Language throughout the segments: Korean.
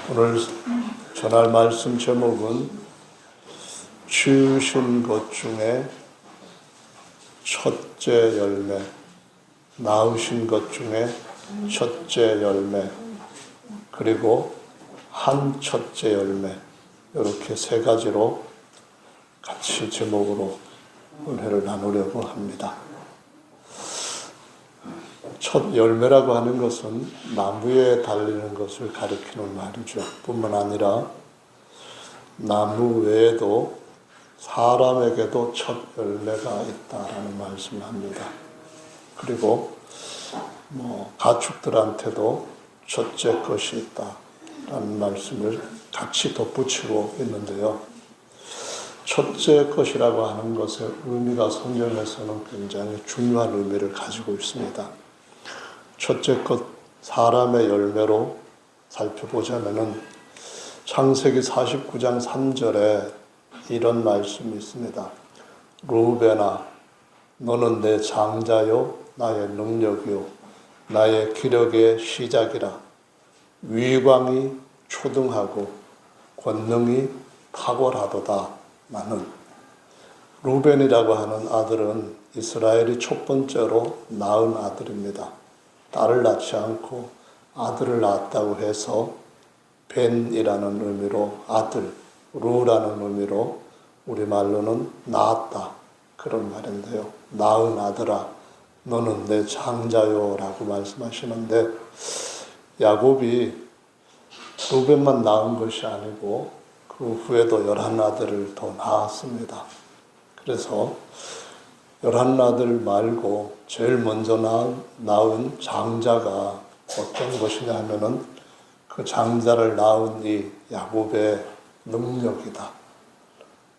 오늘 전할 말씀 제목은 지으신 것 중에 첫째 열매, 낳으신 것 중에 첫째 열매, 그리고 한 첫째 열매, 이렇게 세 가지로 같이 제목으로 은혜를 나누려고 합니다. 첫 열매라고 하는 것은 나무에 달리는 것을 가리키는 말이죠. 뿐만 아니라 나무 외에도 사람에게도 첫 열매가 있다라는 말씀을 합니다. 그리고 가축들한테도 첫째 것이 있다라는 말씀을 같이 덧붙이고 있는데요. 첫째 것이라고 하는 것의 의미가 성경에서는 굉장히 중요한 의미를 가지고 있습니다. 첫째 것, 사람의 열매로 살펴보자면은 창세기 49장 3절에 이런 말씀이 있습니다. 르우벤아, 너는 내 장자요, 나의 능력이요, 나의 기력의 시작이라. 위광이 초등하고 권능이 탁월하도다. 나는. 르우벤이라고 하는 아들은 이스라엘이 첫 번째로 낳은 아들입니다. 딸을 낳지 않고 아들을 낳았다고 해서 벤이라는 의미로 아들, 루라는 의미로 우리말로는 낳았다, 그런 말인데요. 낳은 아들아, 너는 내 장자요 라고 말씀하시는데, 야곱이 르우벤만 낳은 것이 아니고 그 후에도 11아들을 더 낳았습니다. 그래서 11아들 말고 제일 먼저 낳은 장자가 어떤 것이냐 하면은 그 장자를 낳은 이 야곱의 능력이다.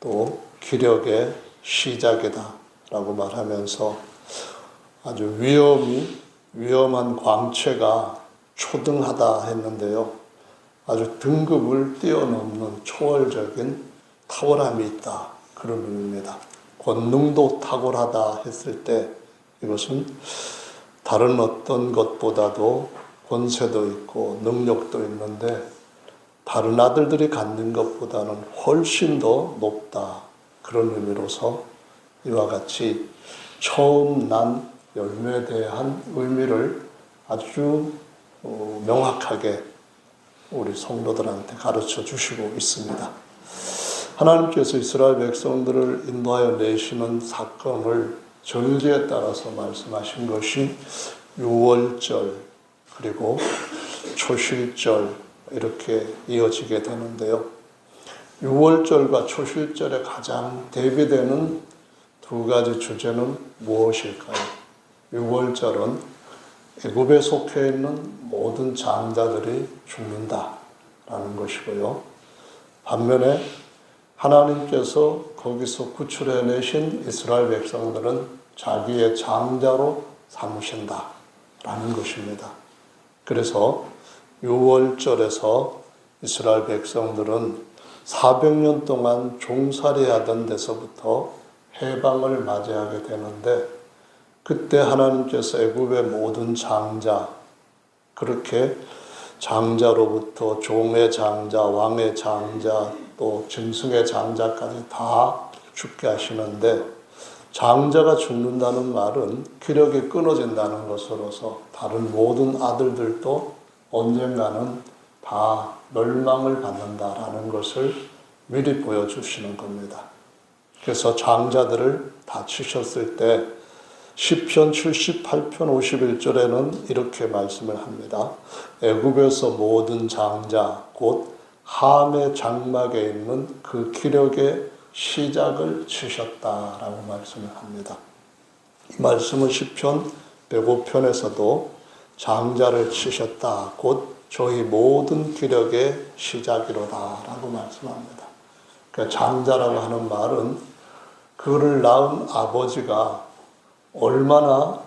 또 기력의 시작이다. 라고 말하면서 아주 위험한 광채가 초등하다 했는데요. 아주 등급을 뛰어넘는 초월적인 탁월함이 있다. 그런 의미입니다. 권능도 탁월하다 했을 때 이것은 다른 어떤 것보다도 권세도 있고 능력도 있는데 다른 아들들이 갖는 것보다는 훨씬 더 높다. 그런 의미로서 이와 같이 처음 난 열매에 대한 의미를 아주 명확하게 우리 성도들한테 가르쳐 주시고 있습니다. 하나님께서 이스라엘 백성들을 인도하여 내시는 사건을 절기에 따라서 말씀하신 것이 유월절 그리고 초실절 이렇게 이어지게 되는데요. 유월절과 초실절에 가장 대비되는 두 가지 주제는 무엇일까요? 유월절은 애굽에 속해 있는 모든 장자들이 죽는다라는 것이고요. 반면에 하나님께서 거기서 구출해내신 이스라엘 백성들은 자기의 장자로 삼으신다라는 것입니다. 그래서 유월절에서 이스라엘 백성들은 400년 동안 종살이하던 데서부터 해방을 맞이하게 되는데 그때 하나님께서 애굽의 모든 장자, 그렇게 장자로부터 종의 장자, 왕의 장자, 또 짐승의 장자까지 다 죽게 하시는데 장자가 죽는다는 말은 기력이 끊어진다는 것으로서 다른 모든 아들들도 언젠가는 다 멸망을 받는다라는 것을 미리 보여주시는 겁니다. 그래서 장자들을 다 치셨을 때 시편 78편 51절에는 이렇게 말씀을 합니다. 애굽에서 모든 장자 곧 함의 장막에 있는 그 기력의 시작을 치셨다라고 말씀을 합니다. 이 말씀은 시편 105편에서도 장자를 치셨다 곧 저희 모든 기력의 시작이로다라고 말씀합니다. 그러니까 장자라고 하는 말은 그를 낳은 아버지가 얼마나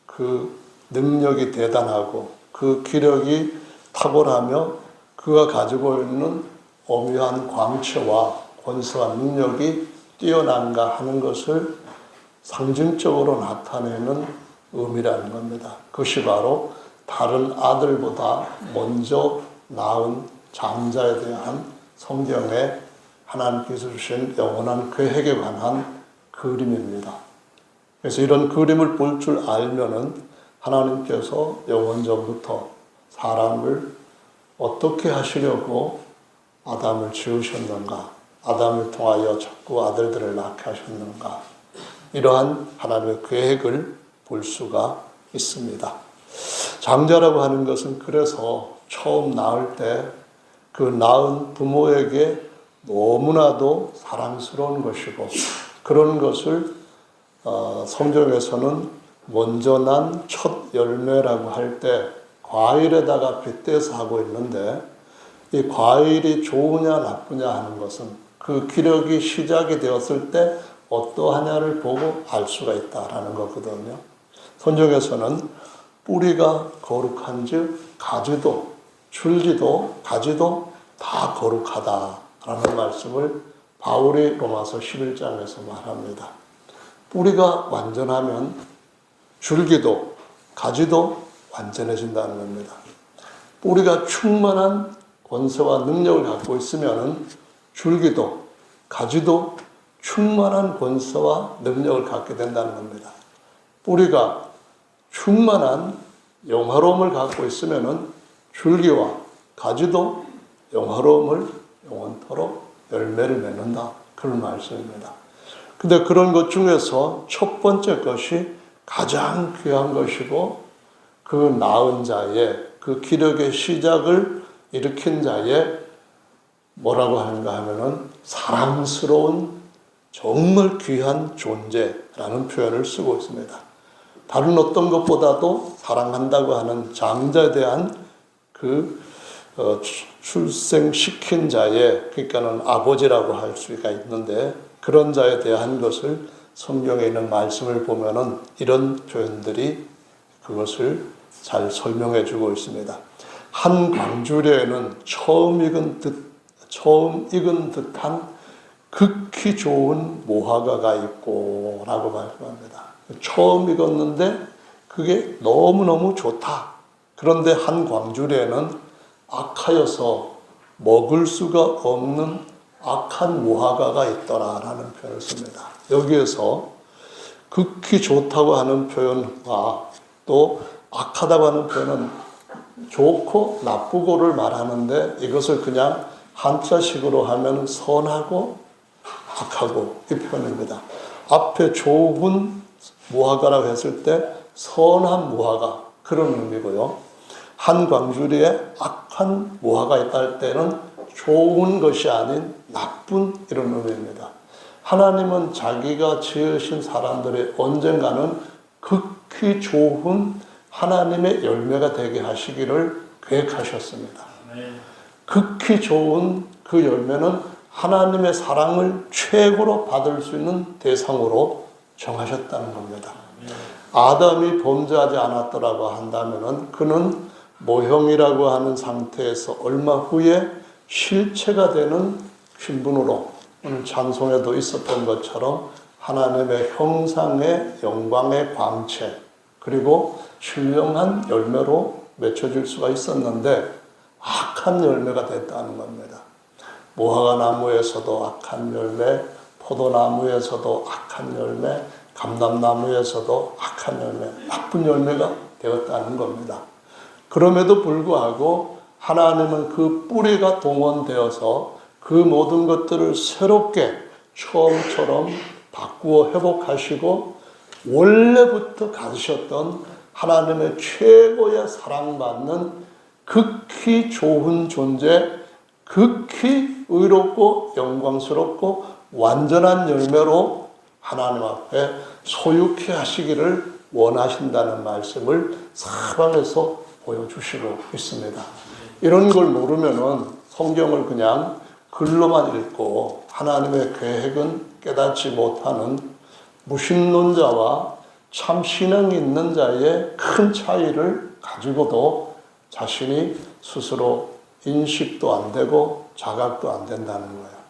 그 능력이 대단하고 그 기력이 탁월하며 그가 가지고 있는 오묘한 광채와 권세와 능력이 뛰어난가 하는 것을 상징적으로 나타내는 의미라는 겁니다. 그것이 바로 다른 아들보다 먼저 낳은 장자에 대한 성경에 하나님께서 주신 영원한 계획에 관한 그림입니다. 그래서 이런 그림을 볼 줄 알면은 하나님께서 영원전부터 사람을 어떻게 하시려고 아담을 지으셨는가, 아담을 통하여 자꾸 아들들을 낳게 하셨는가, 이러한 하나님의 계획을 볼 수가 있습니다. 장자라고 하는 것은 그래서 처음 낳을 때 그 낳은 부모에게 너무나도 사랑스러운 것이고, 그런 것을 성경에서는 먼저 난 첫 열매라고 할 때 과일에다가 빗대서 하고 있는데, 이 과일이 좋으냐 나쁘냐 하는 것은 그 기력이 시작이 되었을 때 어떠하냐를 보고 알 수가 있다라는 거거든요. 성경에서는 뿌리가 거룩한즉 가지도, 줄기도, 가지도 다 거룩하다라는 말씀을 바울이 로마서 11장에서 말합니다. 뿌리가 완전하면 줄기도, 가지도 완전해진다는 겁니다. 뿌리가 충만한 권세와 능력을 갖고 있으면 줄기도, 가지도 충만한 권세와 능력을 갖게 된다는 겁니다. 뿌리가 충만한 영화로움을 갖고 있으면 줄기와 가지도 영화로움을 영원토록 열매를 맺는다. 그런 말씀입니다. 근데 그런 것 중에서 첫 번째 것이 가장 귀한 것이고, 그 낳은 자의, 그 기력의 시작을 일으킨 자의 뭐라고 하는가 하면은 사랑스러운 정말 귀한 존재라는 표현을 쓰고 있습니다. 다른 어떤 것보다도 사랑한다고 하는 장자에 대한 그 출생시킨 자의, 그러니까는 아버지라고 할 수가 있는데, 그런 자에 대한 것을 성경에 있는 말씀을 보면은 이런 표현들이 그것을 잘 설명해 주고 있습니다. 한 광주리에는 처음 익은 듯한 극히 좋은 무화과가 있고 라고 말씀합니다. 처음 익었는데 그게 너무너무 좋다. 그런데 한 광주리에는 악하여서 먹을 수가 없는 악한 무화과가 있더라라는 표현을 씁니다. 여기에서 극히 좋다고 하는 표현과 또 악하다고 하는 표현은 좋고 나쁘고를 말하는데, 이것을 그냥 한자식으로 하면 선하고 악하고 이 표현입니다. 앞에 좋은 무화과라고 했을 때 선한 무화과, 그런 의미고요. 한 광주리에 악한 무화과 있다 할 때는 좋은 것이 아닌 나쁜, 이런 의미입니다. 하나님은 자기가 지으신 사람들이 언젠가는 극히 좋은 하나님의 열매가 되게 하시기를 계획하셨습니다. 극히 좋은 그 열매는 하나님의 사랑을 최고로 받을 수 있는 대상으로 정하셨다는 겁니다. 아담이 범죄하지 않았더라고 한다면 그는 모형이라고 하는 상태에서 얼마 후에 실체가 되는 신분으로, 오늘 찬송에도 있었던 것처럼 하나님의 형상의 영광의 광채, 그리고 신령한 열매로 맺혀질 수가 있었는데 악한 열매가 됐다는 겁니다. 무화과 나무에서도 악한 열매, 포도나무에서도 악한 열매, 감람나무에서도 악한 열매, 나쁜 열매가 되었다는 겁니다. 그럼에도 불구하고 하나님은 그 뿌리가 동원되어서 그 모든 것들을 새롭게 처음처럼 바꾸어 회복하시고, 원래부터 가지셨던 하나님의 최고의 사랑받는 극히 좋은 존재, 극히 의롭고 영광스럽고 완전한 열매로 하나님 앞에 소유케 하시기를 원하신다는 말씀을 사방에서 보여주시고 있습니다. 이런 걸 모르면은 성경을 그냥 글로만 읽고 하나님의 계획은 깨닫지 못하는 무신론자와 참 신앙이 있는 자의 큰 차이를 가지고도 자신이 스스로 인식도 안 되고 자각도 안 된다는 거예요.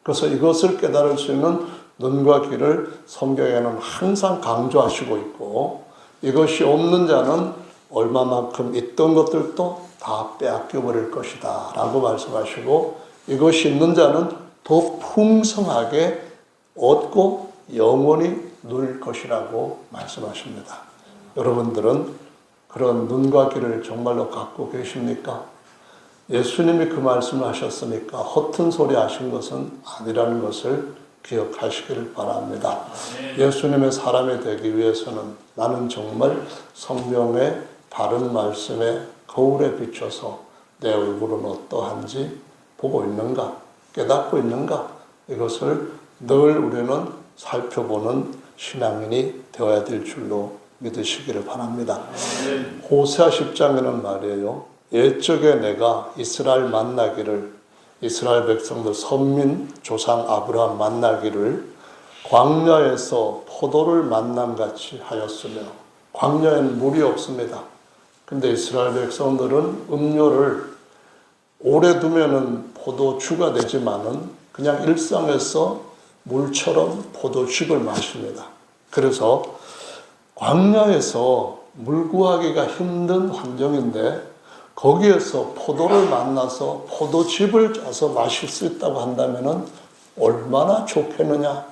그래서 이것을 깨달을 수 있는 눈과 귀를 성경에는 항상 강조하시고 있고, 이것이 없는 자는 얼마만큼 있던 것들도 다 빼앗겨 버릴 것이다 라고 말씀하시고, 이것이 있는 자는 더 풍성하게 얻고 영원히 누릴 것이라고 말씀하십니다. 여러분들은 그런 눈과 귀를 정말로 갖고 계십니까? 예수님이 그 말씀을 하셨으니까 허튼 소리 하신 것은 아니라는 것을 기억하시기를 바랍니다. 예수님의 사람이 되기 위해서는 나는 정말 성경의 바른 말씀에 거울에 비춰서 내 얼굴은 어떠한지 보고 있는가, 깨닫고 있는가, 이것을 늘 우리는 살펴보는 신앙인이 되어야 될 줄로 믿으시기를 바랍니다. 호세아 10장에는 말이에요, 옛적에 내가 이스라엘 만나기를, 이스라엘 백성들 선민 조상 아브라함 만나기를 광야에서 포도를 만남같이 하였으며, 광야에는 물이 없습니다. 근데 이스라엘 백성들은 음료를 오래 두면은 포도주가 되지만은 그냥 일상에서 물처럼 포도즙을 마십니다. 그래서 광야에서 물 구하기가 힘든 환경인데 거기에서 포도를 만나서 포도즙을 짜서 마실 수 있다고 한다면은 얼마나 좋겠느냐.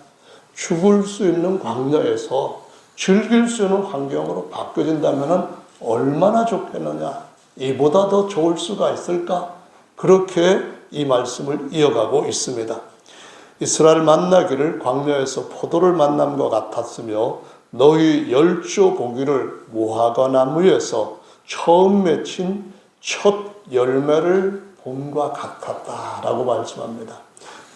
죽을 수 있는 광야에서 즐길 수 있는 환경으로 바뀌어진다면은 얼마나 좋겠느냐. 이보다 더 좋을 수가 있을까? 그렇게 이 말씀을 이어가고 있습니다. 이스라엘 만나기를 광야에서 포도를 만남과 같았으며 너희 열조 보기를 무화과 나무에서 처음 맺힌 첫 열매를 봄과 같았다라고 말씀합니다.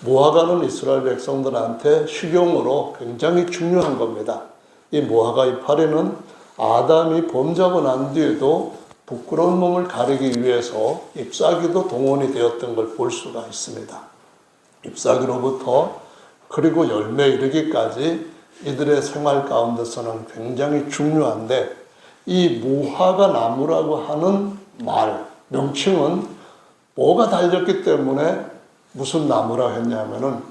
무화과는 이스라엘 백성들한테 식용으로 굉장히 중요한 겁니다. 이 무화과 이파리는 아담이 범죄하고 난 뒤에도 부끄러운 몸을 가리기 위해서 잎사귀도 동원이 되었던 걸 볼 수가 있습니다. 잎사귀로부터 그리고 열매에 이르기까지 이들의 생활 가운데서는 굉장히 중요한데, 이 무화과 나무라고 하는 명칭은 뭐가 달렸기 때문에 무슨 나무라 했냐면은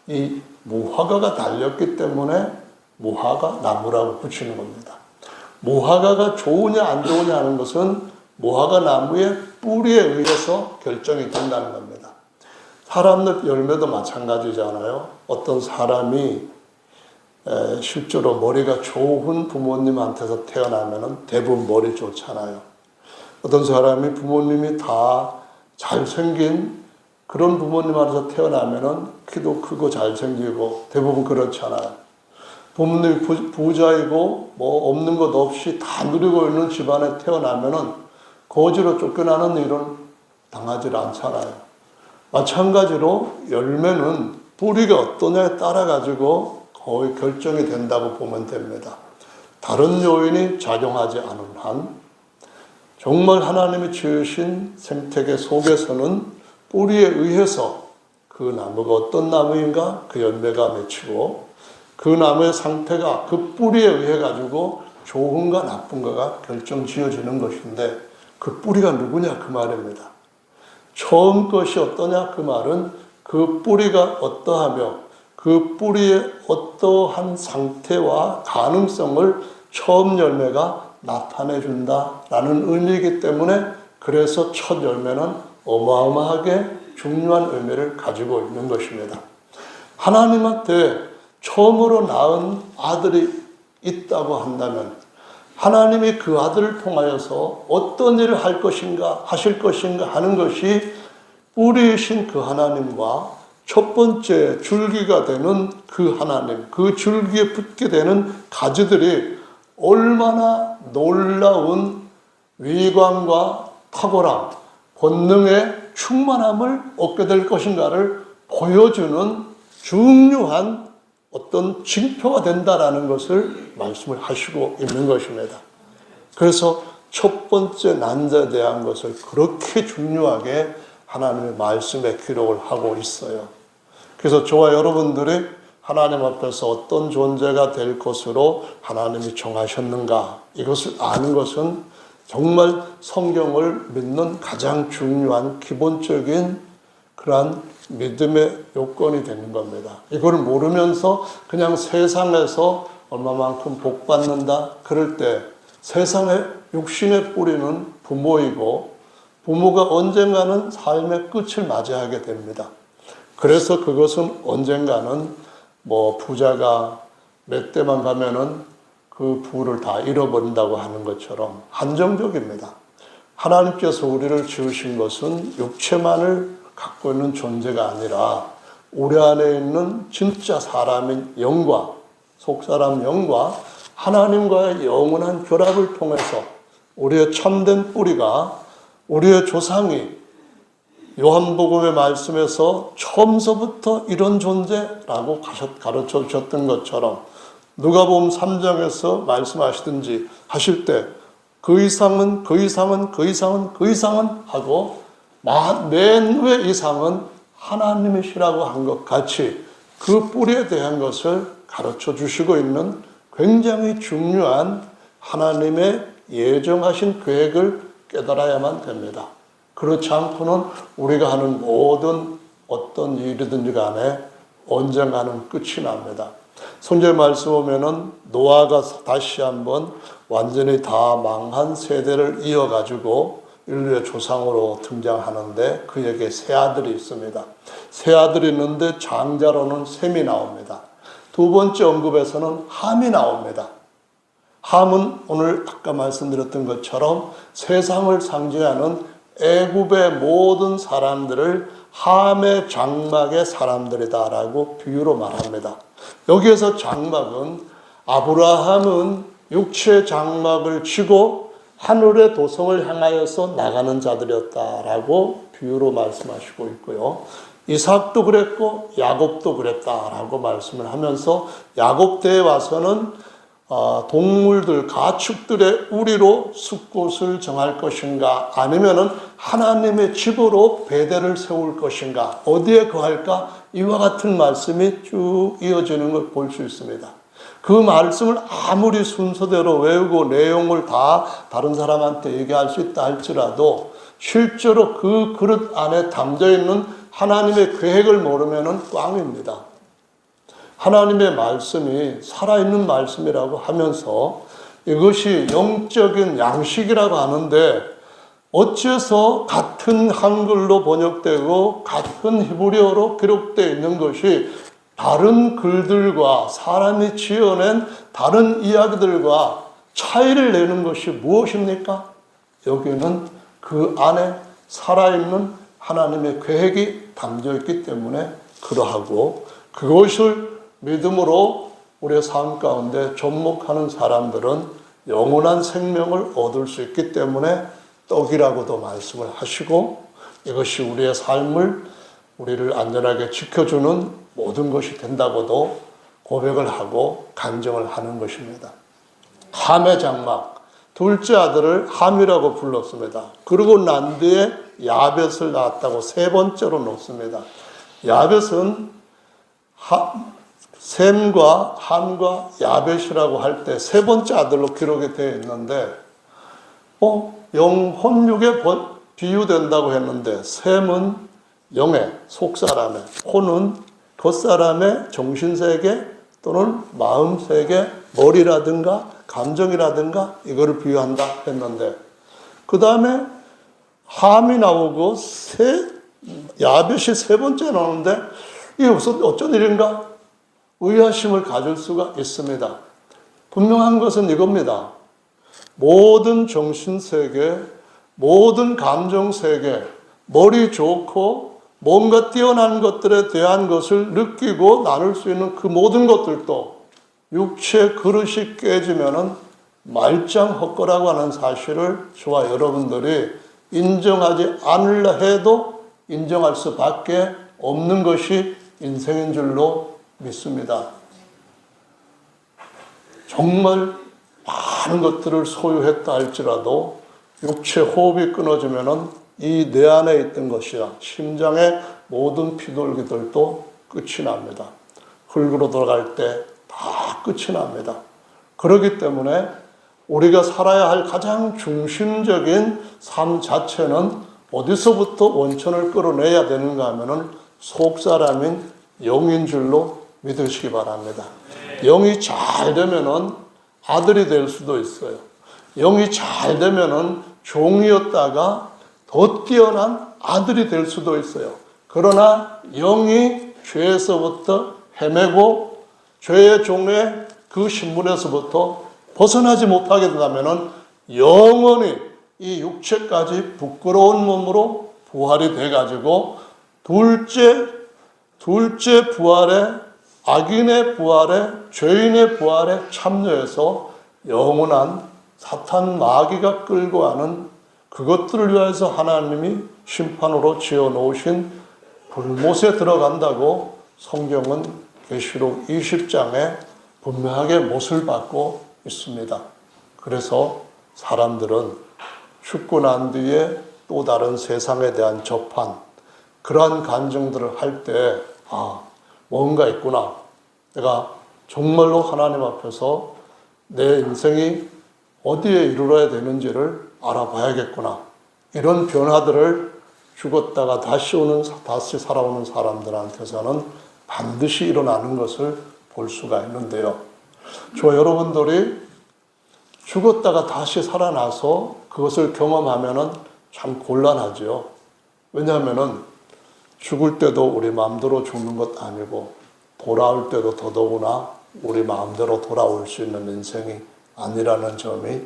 이 무화과가 달렸기 때문에 무화과 나무라고 붙이는 겁니다. 무화과가 좋으냐 안 좋으냐 하는 것은 무화과 나무의 뿌리에 의해서 결정이 된다는 겁니다. 사람들 열매도 마찬가지잖아요. 어떤 사람이 실제로 머리가 좋은 부모님한테서 태어나면 대부분 머리 좋잖아요. 어떤 사람이 부모님이 다 잘생긴 그런 부모님한테서 태어나면 키도 크고 잘생기고 대부분 그렇잖아요. 부모님이 부자이고 뭐 없는 것 없이 다 누리고 있는 집안에 태어나면은 거지로 쫓겨나는 일은 당하지 않잖아요. 마찬가지로 열매는 뿌리가 어떠냐에 따라 가지고 거의 결정이 된다고 보면 됩니다. 다른 요인이 작용하지 않은 한 정말 하나님이 지으신 생태계 속에서는 뿌리에 의해서 그 나무가 어떤 나무인가 그 열매가 맺히고, 그 나무의 상태가 그 뿌리에 의해 가지고 좋은가 나쁜가가 결정 지어지는 것인데, 그 뿌리가 누구냐 그 말입니다. 처음 것이 어떠냐 그 말은 그 뿌리가 어떠하며 그 뿌리의 어떠한 상태와 가능성을 처음 열매가 나타내 준다라는 의미이기 때문에, 그래서 첫 열매는 어마어마하게 중요한 의미를 가지고 있는 것입니다. 하나님한테 처음으로 낳은 아들이 있다고 한다면 하나님이 그 아들을 통하여서 어떤 일을 할 것인가 하실 것인가 하는 것이 뿌리이신 그 하나님과 첫 번째 줄기가 되는 그 하나님, 그 줄기에 붙게 되는 가지들이 얼마나 놀라운 위관과 탁월함, 권능의 충만함을 얻게 될 것인가를 보여주는 중요한 어떤 징표가 된다라는 것을 말씀을 하시고 있는 것입니다. 그래서 첫 번째 난자에 대한 것을 그렇게 중요하게 하나님의 말씀에 기록을 하고 있어요. 그래서 저와 여러분들이 하나님 앞에서 어떤 존재가 될 것으로 하나님이 정하셨는가, 이것을 아는 것은 정말 성경을 믿는 가장 중요한 기본적인 그러한 믿음의 요건이 되는 겁니다. 이걸 모르면서 그냥 세상에서 얼마만큼 복 받는다 그럴 때 세상의 육신의 뿌리는 부모이고 부모가 언젠가는 삶의 끝을 맞이하게 됩니다. 그래서 그것은 언젠가는 부자가 몇 대만 가면은 그 부를 다 잃어버린다고 하는 것처럼 한정적입니다. 하나님께서 우리를 지으신 것은 육체만을 갖고 있는 존재가 아니라 우리 안에 있는 진짜 사람인 영과, 속사람 영과 하나님과의 영원한 결합을 통해서 우리의 참된 뿌리가, 우리의 조상이 요한복음의 말씀에서 처음서부터 이런 존재라고 가르쳐 주셨던 것처럼 누가복음 3장에서 말씀하시든지 하실 때 그 이상은 하고 맨 위 이상은 하나님이시라고 한 것 같이 그 뿌리에 대한 것을 가르쳐 주시고 있는 굉장히 중요한 하나님의 예정하신 계획을 깨달아야만 됩니다. 그렇지 않고는 우리가 하는 모든 어떤 일이든지 간에 언젠가는 끝이 납니다. 성경 말씀 보면은 노아가 다시 한번 완전히 다 망한 세대를 이어가지고 인류의 조상으로 등장하는데 그에게 세 아들이 있습니다. 세 아들이 있는데 장자로는 셈이 나옵니다. 두 번째 언급에서는 함이 나옵니다. 함은 오늘 아까 말씀드렸던 것처럼 세상을 상징하는 애굽의 모든 사람들을 함의 장막의 사람들이다라고 비유로 말합니다. 여기에서 장막은 아브라함은 육체의 장막을 치고 하늘의 도성을 향하여서 나가는 자들이었다라고 비유로 말씀하시고 있고요. 이삭도 그랬고 야곱도 그랬다라고 말씀을 하면서 야곱 때에 와서는 동물들, 가축들의 우리로 숫곳을 정할 것인가 아니면은 하나님의 집으로 베델을 세울 것인가 어디에 거할까 이와 같은 말씀이 쭉 이어지는 걸 볼 수 있습니다. 그 말씀을 아무리 순서대로 외우고 내용을 다 다른 사람한테 얘기할 수 있다 할지라도 실제로 그 그릇 안에 담겨 있는 하나님의 계획을 모르면은 꽝입니다. 하나님의 말씀이 살아있는 말씀이라고 하면서 이것이 영적인 양식이라고 하는데 어째서 같은 한글로 번역되고 같은 히브리어로 기록되어 있는 것이 다른 글들과 사람이 지어낸 다른 이야기들과 차이를 내는 것이 무엇입니까? 여기는 그 안에 살아있는 하나님의 계획이 담겨 있기 때문에 그러하고 그것을 믿음으로 우리의 삶 가운데 접목하는 사람들은 영원한 생명을 얻을 수 있기 때문에 떡이라고도 말씀을 하시고 이것이 우리의 삶을 우리를 안전하게 지켜주는 모든 것이 된다고도 고백을 하고 간증을 하는 것입니다. 함의 장막, 둘째 아들을 함이라고 불렀습니다. 그러고 난 뒤에 야벳을 낳았다고 세 번째로 놓습니다. 야벳은 셈과 함과 야벳이라고 할 때 세 번째 아들로 기록이 되어 있는데 혼육에 비유된다고 했는데 셈은 영의 속사람의, 혼은 겉사람의 정신세계 또는 마음세계, 머리라든가 감정이라든가 이거를 비유한다 했는데 그 다음에 함이 나오고 야벳이 세 번째 나오는데 이게 어쩐 일인가? 의아심을 가질 수가 있습니다. 분명한 것은 이겁니다. 모든 정신세계, 모든 감정세계, 머리 좋고 뭔가 뛰어난 것들에 대한 것을 느끼고 나눌 수 있는 그 모든 것들도 육체 그릇이 깨지면은 말짱 헛거라고 하는 사실을 저와 여러분들이 인정하지 않으려 해도 인정할 수밖에 없는 것이 인생인 줄로 믿습니다. 정말 많은 것들을 소유했다 할지라도 육체 호흡이 끊어지면은 이 내 안에 있던 것이야 심장의 모든 피돌기들도 끝이 납니다. 흙으로 돌아갈 때 다 끝이 납니다. 그렇기 때문에 우리가 살아야 할 가장 중심적인 삶 자체는 어디서부터 원천을 끌어내야 되는가 하면은 속사람인 영인 줄로 믿으시기 바랍니다. 영이 잘 되면은 아들이 될 수도 있어요. 영이 잘 되면은 종이었다가 더 뛰어난 아들이 될 수도 있어요. 그러나 영이 죄에서부터 헤매고 죄의 종의 그 신분에서부터 벗어나지 못하게 된다면 영원히 이 육체까지 부끄러운 몸으로 부활이 돼가지고 둘째 부활에, 악인의 부활에, 죄인의 부활에 참여해서 영원한 사탄 마귀가 끌고 가는 그것들을 위해서 하나님이 심판으로 지어놓으신 불못에 들어간다고 성경은 계시록 20장에 분명하게 못을 받고 있습니다. 그래서 사람들은 죽고 난 뒤에 또 다른 세상에 대한 접한 그러한 간증들을 할 때 뭔가 있구나. 내가 정말로 하나님 앞에서 내 인생이 어디에 이르러야 되는지를 알아봐야겠구나. 이런 변화들을 죽었다가 다시 살아오는 사람들한테서는 반드시 일어나는 것을 볼 수가 있는데요. 여러분들이 죽었다가 다시 살아나서 그것을 경험하면은 참 곤란하죠. 왜냐하면은 죽을 때도 우리 마음대로 죽는 것 아니고 돌아올 때도 더더구나 우리 마음대로 돌아올 수 있는 인생이 아니라는 점이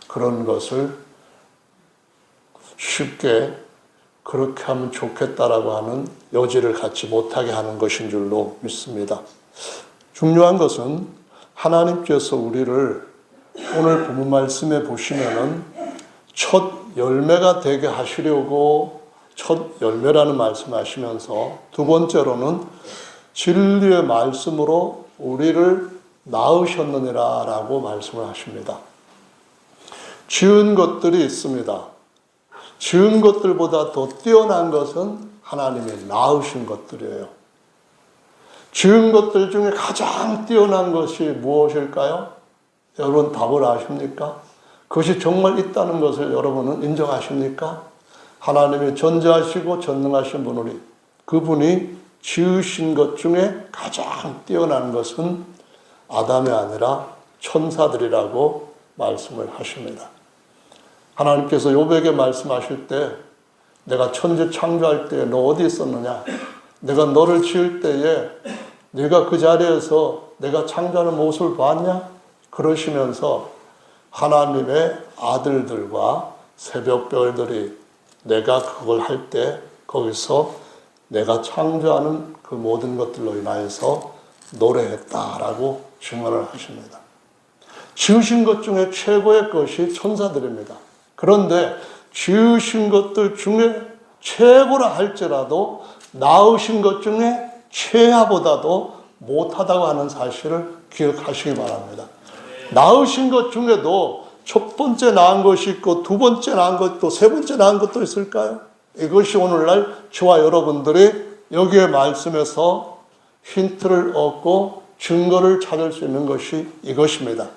그런 것을 쉽게 그렇게 하면 좋겠다라고 하는 여지를 갖지 못하게 하는 것인 줄로 믿습니다. 중요한 것은 하나님께서 우리를 오늘 본문 말씀에 보시면은 첫 열매가 되게 하시려고 첫 열매라는 말씀하시면서 두 번째로는 진리의 말씀으로 우리를 낳으셨느니라 라고 말씀을 하십니다. 지은 것들이 있습니다. 지은 것들보다 더 뛰어난 것은 하나님이 낳으신 것들이에요. 지은 것들 중에 가장 뛰어난 것이 무엇일까요? 여러분 답을 아십니까? 그것이 정말 있다는 것을 여러분은 인정하십니까? 하나님이 전지하시고 전능하신 분으로 그분이 지으신 것 중에 가장 뛰어난 것은 아담이 아니라 천사들이라고 말씀을 하십니다. 하나님께서 욥에게 말씀하실 때 내가 천지 창조할 때 너 어디 있었느냐? 내가 너를 지을 때에 네가 그 자리에서 내가 창조하는 모습을 봤냐? 그러시면서 하나님의 아들들과 새벽별들이 내가 그걸 할 때 거기서 내가 창조하는 그 모든 것들로 인하여서 노래했다라고 증언을 하십니다. 지으신 것 중에 최고의 것이 천사들입니다. 그런데 지으신 것들 중에 최고라 할지라도 낳으신 것 중에 최하보다도 못하다고 하는 사실을 기억하시기 바랍니다. 낳으신 것 중에도 첫 번째 낳은 것이 있고 두 번째 낳은 것도 세 번째 낳은 것도 있을까요? 이것이 오늘날 저와 여러분들이 여기에 말씀에서 힌트를 얻고 증거를 찾을 수 있는 것이 이것입니다.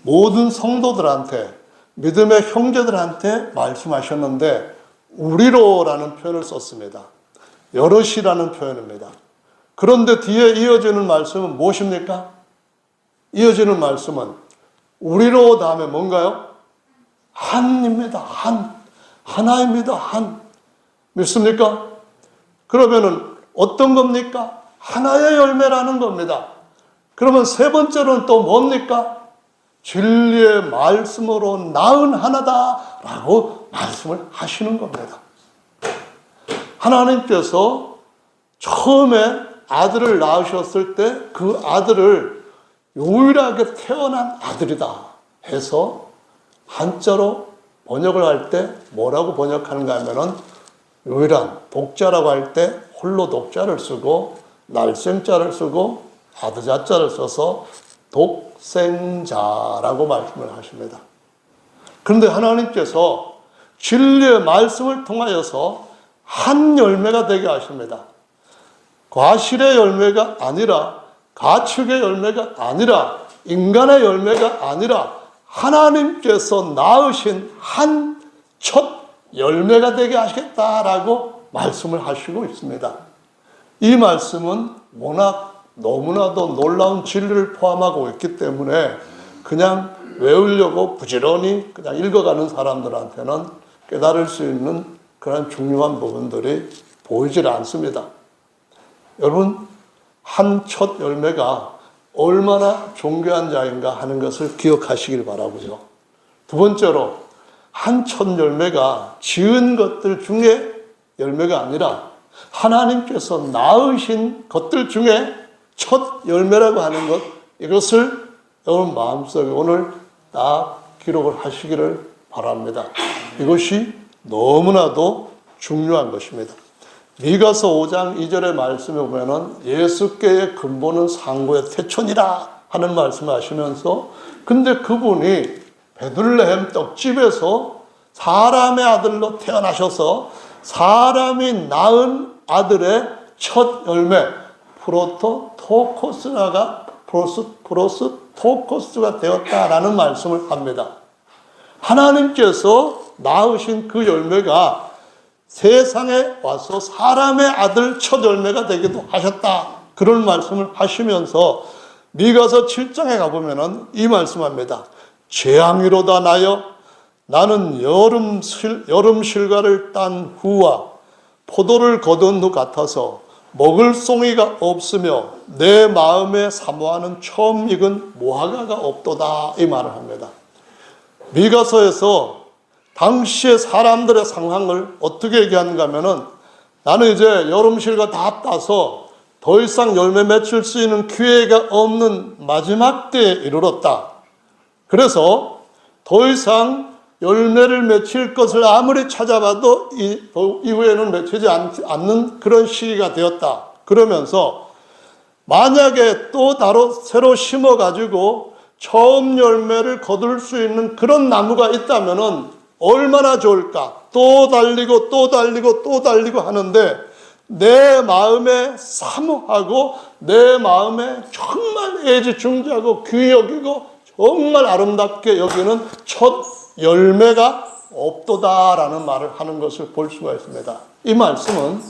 모든 성도들한테 믿음의 형제들한테 말씀하셨는데 우리로라는 표현을 썼습니다. 여럿이라는 표현입니다. 그런데 뒤에 이어지는 말씀은 무엇입니까? 이어지는 말씀은 우리로 다음에 뭔가요? 한입니다. 하나입니다. 믿습니까? 그러면은 어떤 겁니까? 하나의 열매라는 겁니다. 그러면 세 번째로는 또 뭡니까? 진리의 말씀으로 낳은 하나다라고 말씀을 하시는 겁니다. 하나님께서 처음에 아들을 낳으셨을 때 그 아들을 유일하게 태어난 아들이다 해서 한자로 번역을 할 때 뭐라고 번역하는가 하면은 유일한 독자라고 할 때 홀로 독자를 쓰고 날생자를 쓰고 아드자자를 써서 독생자라고 말씀을 하십니다. 그런데 하나님께서 진리의 말씀을 통하여서 한 열매가 되게 하십니다. 과실의 열매가 아니라 가축의 열매가 아니라 인간의 열매가 아니라 하나님께서 낳으신 한 첫 열매가 되게 하시겠다라고 말씀을 하시고 있습니다. 이 말씀은 워낙 너무나도 놀라운 진리를 포함하고 있기 때문에 그냥 외우려고 부지런히 그냥 읽어가는 사람들한테는 깨달을 수 있는 그런 중요한 부분들이 보이질 않습니다. 여러분, 한 첫 열매가 얼마나 존귀한 자인가 하는 것을 기억하시길 바라고요. 두 번째로, 한 첫 열매가 지은 것들 중에 열매가 아니라 하나님께서 낳으신 것들 중에 첫 열매라고 하는 것, 이것을 여러분 마음속에 오늘 딱 기록을 하시기를 바랍니다. 이것이 너무나도 중요한 것입니다. 미가서 5장 2절의 말씀에 보면은 예수께의 근본은 상고의 태촌이라 하는 말씀을 하시면서, 근데 그분이 베들레헴 떡집에서 사람의 아들로 태어나셔서 사람이 낳은 아들의 첫 열매 프로스토코스가 되었다라는 말씀을 합니다. 하나님께서 낳으신 그 열매가 세상에 와서 사람의 아들 첫 열매가 되기도 하셨다, 그런 말씀을 하시면서 미가서 7장에 가보면은 이 말씀합니다. 재앙이로다 나여 나는 여름 실과를 딴 후와 포도를 거둔 후 같아서 먹을 송이가 없으며 내 마음에 사모하는 처음 익은 무화과가 없도다, 이 말을 합니다. 미가서에서 당시의 사람들의 상황을 어떻게 얘기하는가 하면은, 나는 이제 여름 실과 다 따서 더 이상 열매 맺을 수 있는 기회가 없는 마지막 때에 이르렀다. 그래서 더 이상 열매를 맺힐 것을 아무리 찾아봐도 이후에는 맺히지 않는 그런 시기가 되었다. 그러면서 만약에 또 새로 심어가지고 처음 열매를 거둘 수 있는 그런 나무가 있다면은 얼마나 좋을까? 또 달리고 또 달리고 또 달리고 하는데, 내 마음에 사모하고 내 마음에 정말 애지중지하고 귀히 여기고 정말 아름답게 여기는 첫 열매가 없도다라는 말을 하는 것을 볼 수가 있습니다. 이 말씀은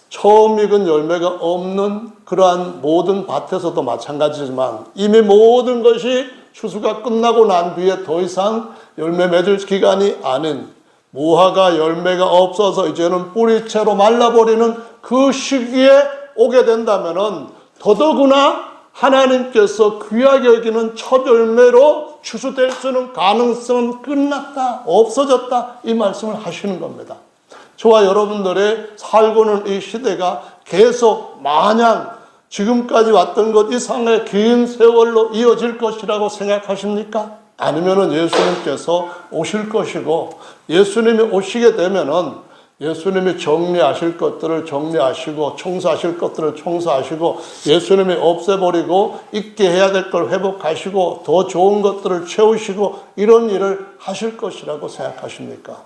처음 익은 열매가 없는 그러한 모든 밭에서도 마찬가지지만, 이미 모든 것이 추수가 끝나고 난 뒤에 더 이상 열매 맺을 기간이 아닌, 무화과 열매가 없어서 이제는 뿌리채로 말라버리는 그 시기에 오게 된다면은 더더구나 하나님께서 귀하게 여기는 첫 열매로 추수될 수 있는 가능성은 끝났다, 없어졌다, 이 말씀을 하시는 겁니다. 저와 여러분들의 살고는 이 시대가 계속 마냥 지금까지 왔던 것 이상의 긴 세월로 이어질 것이라고 생각하십니까? 아니면은 예수님께서 오실 것이고, 예수님이 오시게 되면은 예수님이 정리하실 것들을 정리하시고 청소하실 것들을 청소하시고, 예수님이 없애버리고 있게 해야 될 걸 회복하시고 더 좋은 것들을 채우시고, 이런 일을 하실 것이라고 생각하십니까?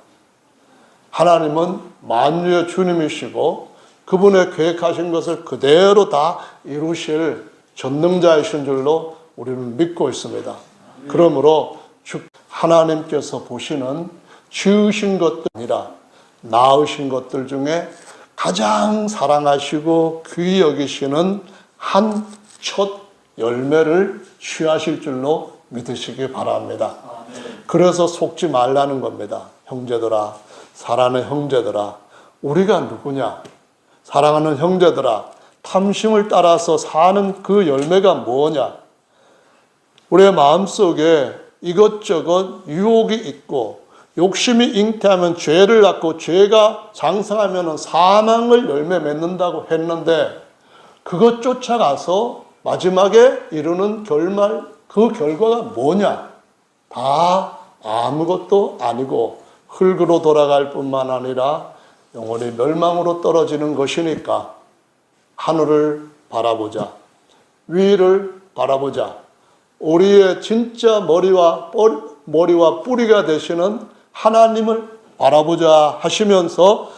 하나님은 만유의 주님이시고 그분의 계획하신 것을 그대로 다 이루실 전능자이신 줄로 우리는 믿고 있습니다. 그러므로 하나님께서 보시는 지으신 것들 아니라 낳으신 것들 중에 가장 사랑하시고 귀히 여기시는 한 첫 열매를 취하실 줄로 믿으시기 바랍니다. 그래서 속지 말라는 겁니다. 형제들아, 사랑하는 형제들아, 우리가 누구냐? 사랑하는 형제들아, 탐심을 따라서 사는 그 열매가 뭐냐? 우리의 마음속에 이것저것 유혹이 있고 욕심이 잉태하면 죄를 낳고 죄가 장성하면 사망을 열매 맺는다고 했는데, 그것 쫓아가서 마지막에 이루는 결말, 그 결과가 뭐냐? 다 아무것도 아니고 흙으로 돌아갈 뿐만 아니라 영원히 멸망으로 떨어지는 것이니까 하늘을 바라보자, 위를 바라보자. 우리의 진짜 머리와 뿌리가 되시는 하나님을 바라보자 하시면서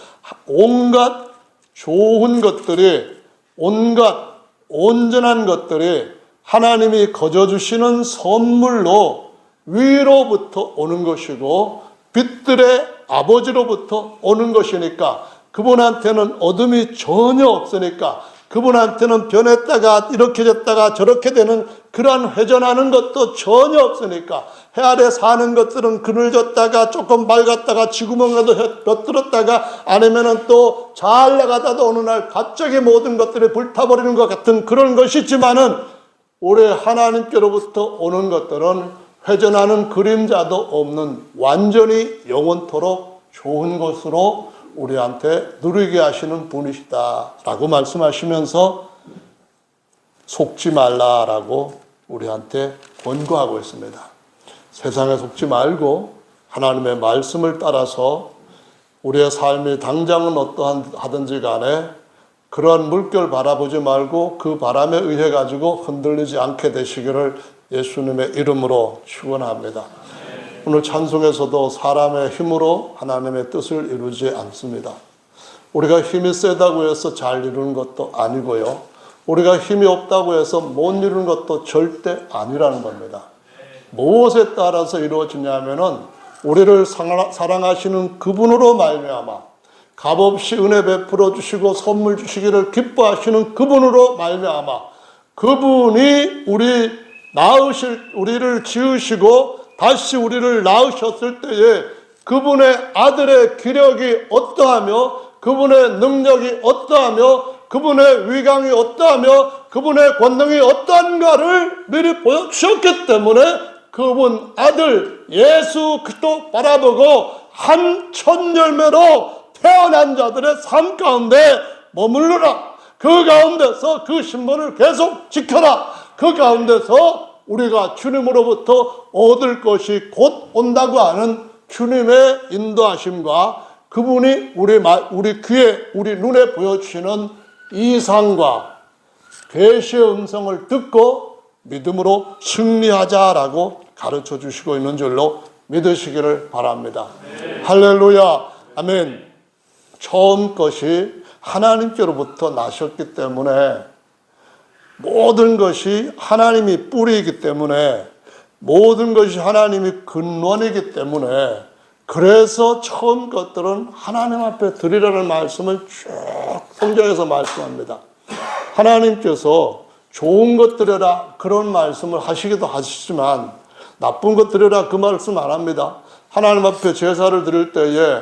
온갖 좋은 것들이, 온갖 온전한 것들이 하나님이 거저주시는 선물로 위로부터 오는 것이고 빛들의 아버지로부터 오는 것이니까, 그분한테는 어둠이 전혀 없으니까, 그분한테는 변했다가 이렇게 됐다가 저렇게 되는 그러한 회전하는 것도 전혀 없으니까 해 아래 사는 것들은 그늘졌다가 조금 밝았다가 지구멍에도 벼들었다가 아니면은 또 잘 나가다도 어느 날 갑자기 모든 것들이 불타버리는 것 같은 그런 것이 있지만은 올해 하나님께로부터 오는 것들은 회전하는 그림자도 없는 완전히 영원토록 좋은 것으로 우리한테 누리게 하시는 분이시다라고 말씀하시면서 속지 말라라고 우리한테 권고하고 있습니다. 세상에 속지 말고 하나님의 말씀을 따라서 우리의 삶이 당장은 어떠하든지 간에 그런 물결 바라보지 말고 그 바람에 의해 가지고 흔들리지 않게 되시기를 예수님의 이름으로 축원합니다. 오늘 찬송에서도 사람의 힘으로 하나님의 뜻을 이루지 않습니다. 우리가 힘이 세다고 해서 잘 이루는 것도 아니고요. 우리가 힘이 없다고 해서 못 이루는 것도 절대 아니라는 겁니다. 무엇에 따라서 이루어지냐면은 우리를 사랑하시는 그분으로 말미암아 값없이 은혜 베풀어 주시고 선물 주시기를 기뻐하시는 그분으로 말미암아 그분이 우리를 지으시고 다시 우리를 낳으셨을 때에 그분의 아들의 기력이 어떠하며 그분의 능력이 어떠하며 그분의 위강이 어떠하며 그분의 권능이 어떠한가를 미리 보여주셨기 때문에 그분 아들 예수 그리스도 바라보고 한 첫 열매로 태어난 자들의 삶 가운데 머물러라. 그 가운데서 그 신분을 계속 지켜라. 그 가운데서 우리가 주님으로부터 얻을 것이 곧 온다고 하는 주님의 인도하심과 그분이 우리 귀에 우리 눈에 보여주시는 이상과 계시의 음성을 듣고 믿음으로 승리하자라고 가르쳐 주시고 있는 줄로 믿으시기를 바랍니다. 할렐루야. 아멘. 처음 것이 하나님께로부터 나셨기 때문에 모든 것이 하나님이 뿌리이기 때문에 모든 것이 하나님이 근원이기 때문에 그래서 처음 것들은 하나님 앞에 드리라는 말씀을 쭉 성경에서 말씀합니다. 하나님께서 좋은 것 드려라 그런 말씀을 하시기도 하시지만 나쁜 것 드려라 그 말씀 안 합니다. 하나님 앞에 제사를 드릴 때에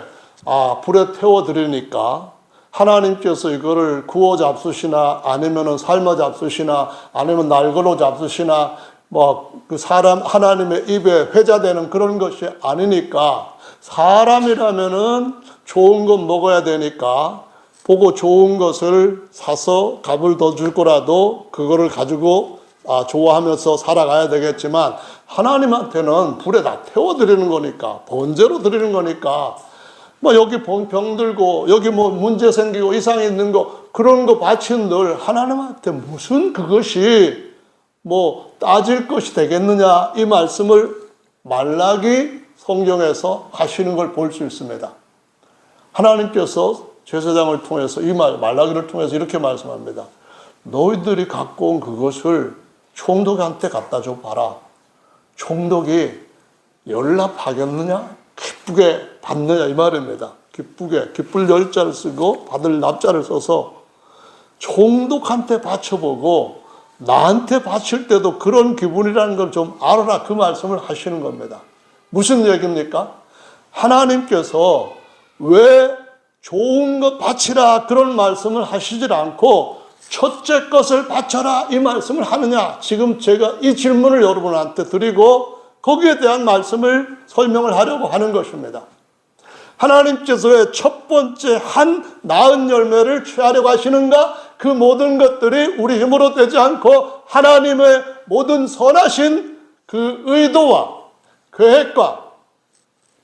불에 태워 드리니까 하나님께서 이거를 구워 잡수시나 아니면은 삶아 잡수시나 아니면 날걸로 잡수시나 그 사람 하나님의 입에 회자되는 그런 것이 아니니까 사람이라면은 좋은 것 먹어야 되니까 보고 좋은 것을 사서 값을 더 줄 거라도 그거를 가지고 좋아하면서 살아가야 되겠지만 하나님한테는 불에 다 태워드리는 거니까 번제로 드리는 거니까 여기 병 들고 여기 문제 생기고 이상이 있는 거 그런 거 바친들 하나님한테 무슨 그것이 따질 것이 되겠느냐 이 말씀을 말라기 성경에서 하시는 걸 볼 수 있습니다. 하나님께서 제사장을 통해서 말라기를 통해서 이렇게 말씀합니다. 너희들이 갖고 온 그것을 총독한테 갖다 줘 봐라. 총독이 연락하겠느냐? 기쁘게 받느냐 이 말입니다. 기쁠 열자를 쓰고 받을 납자를 써서 총독한테 바쳐보고 나한테 바칠 때도 그런 기분이라는 걸 좀 알아라 그 말씀을 하시는 겁니다. 무슨 얘기입니까? 하나님께서 왜 좋은 것 바치라 그런 말씀을 하시질 않고 첫째 것을 바쳐라 이 말씀을 하느냐 지금 제가 이 질문을 여러분한테 드리고 거기에 대한 말씀을 설명을 하려고 하는 것입니다. 하나님께서 왜 첫 번째 한 나은 열매를 취하려고 하시는가? 그 모든 것들이 우리 힘으로 되지 않고 하나님의 모든 선하신 그 의도와 계획과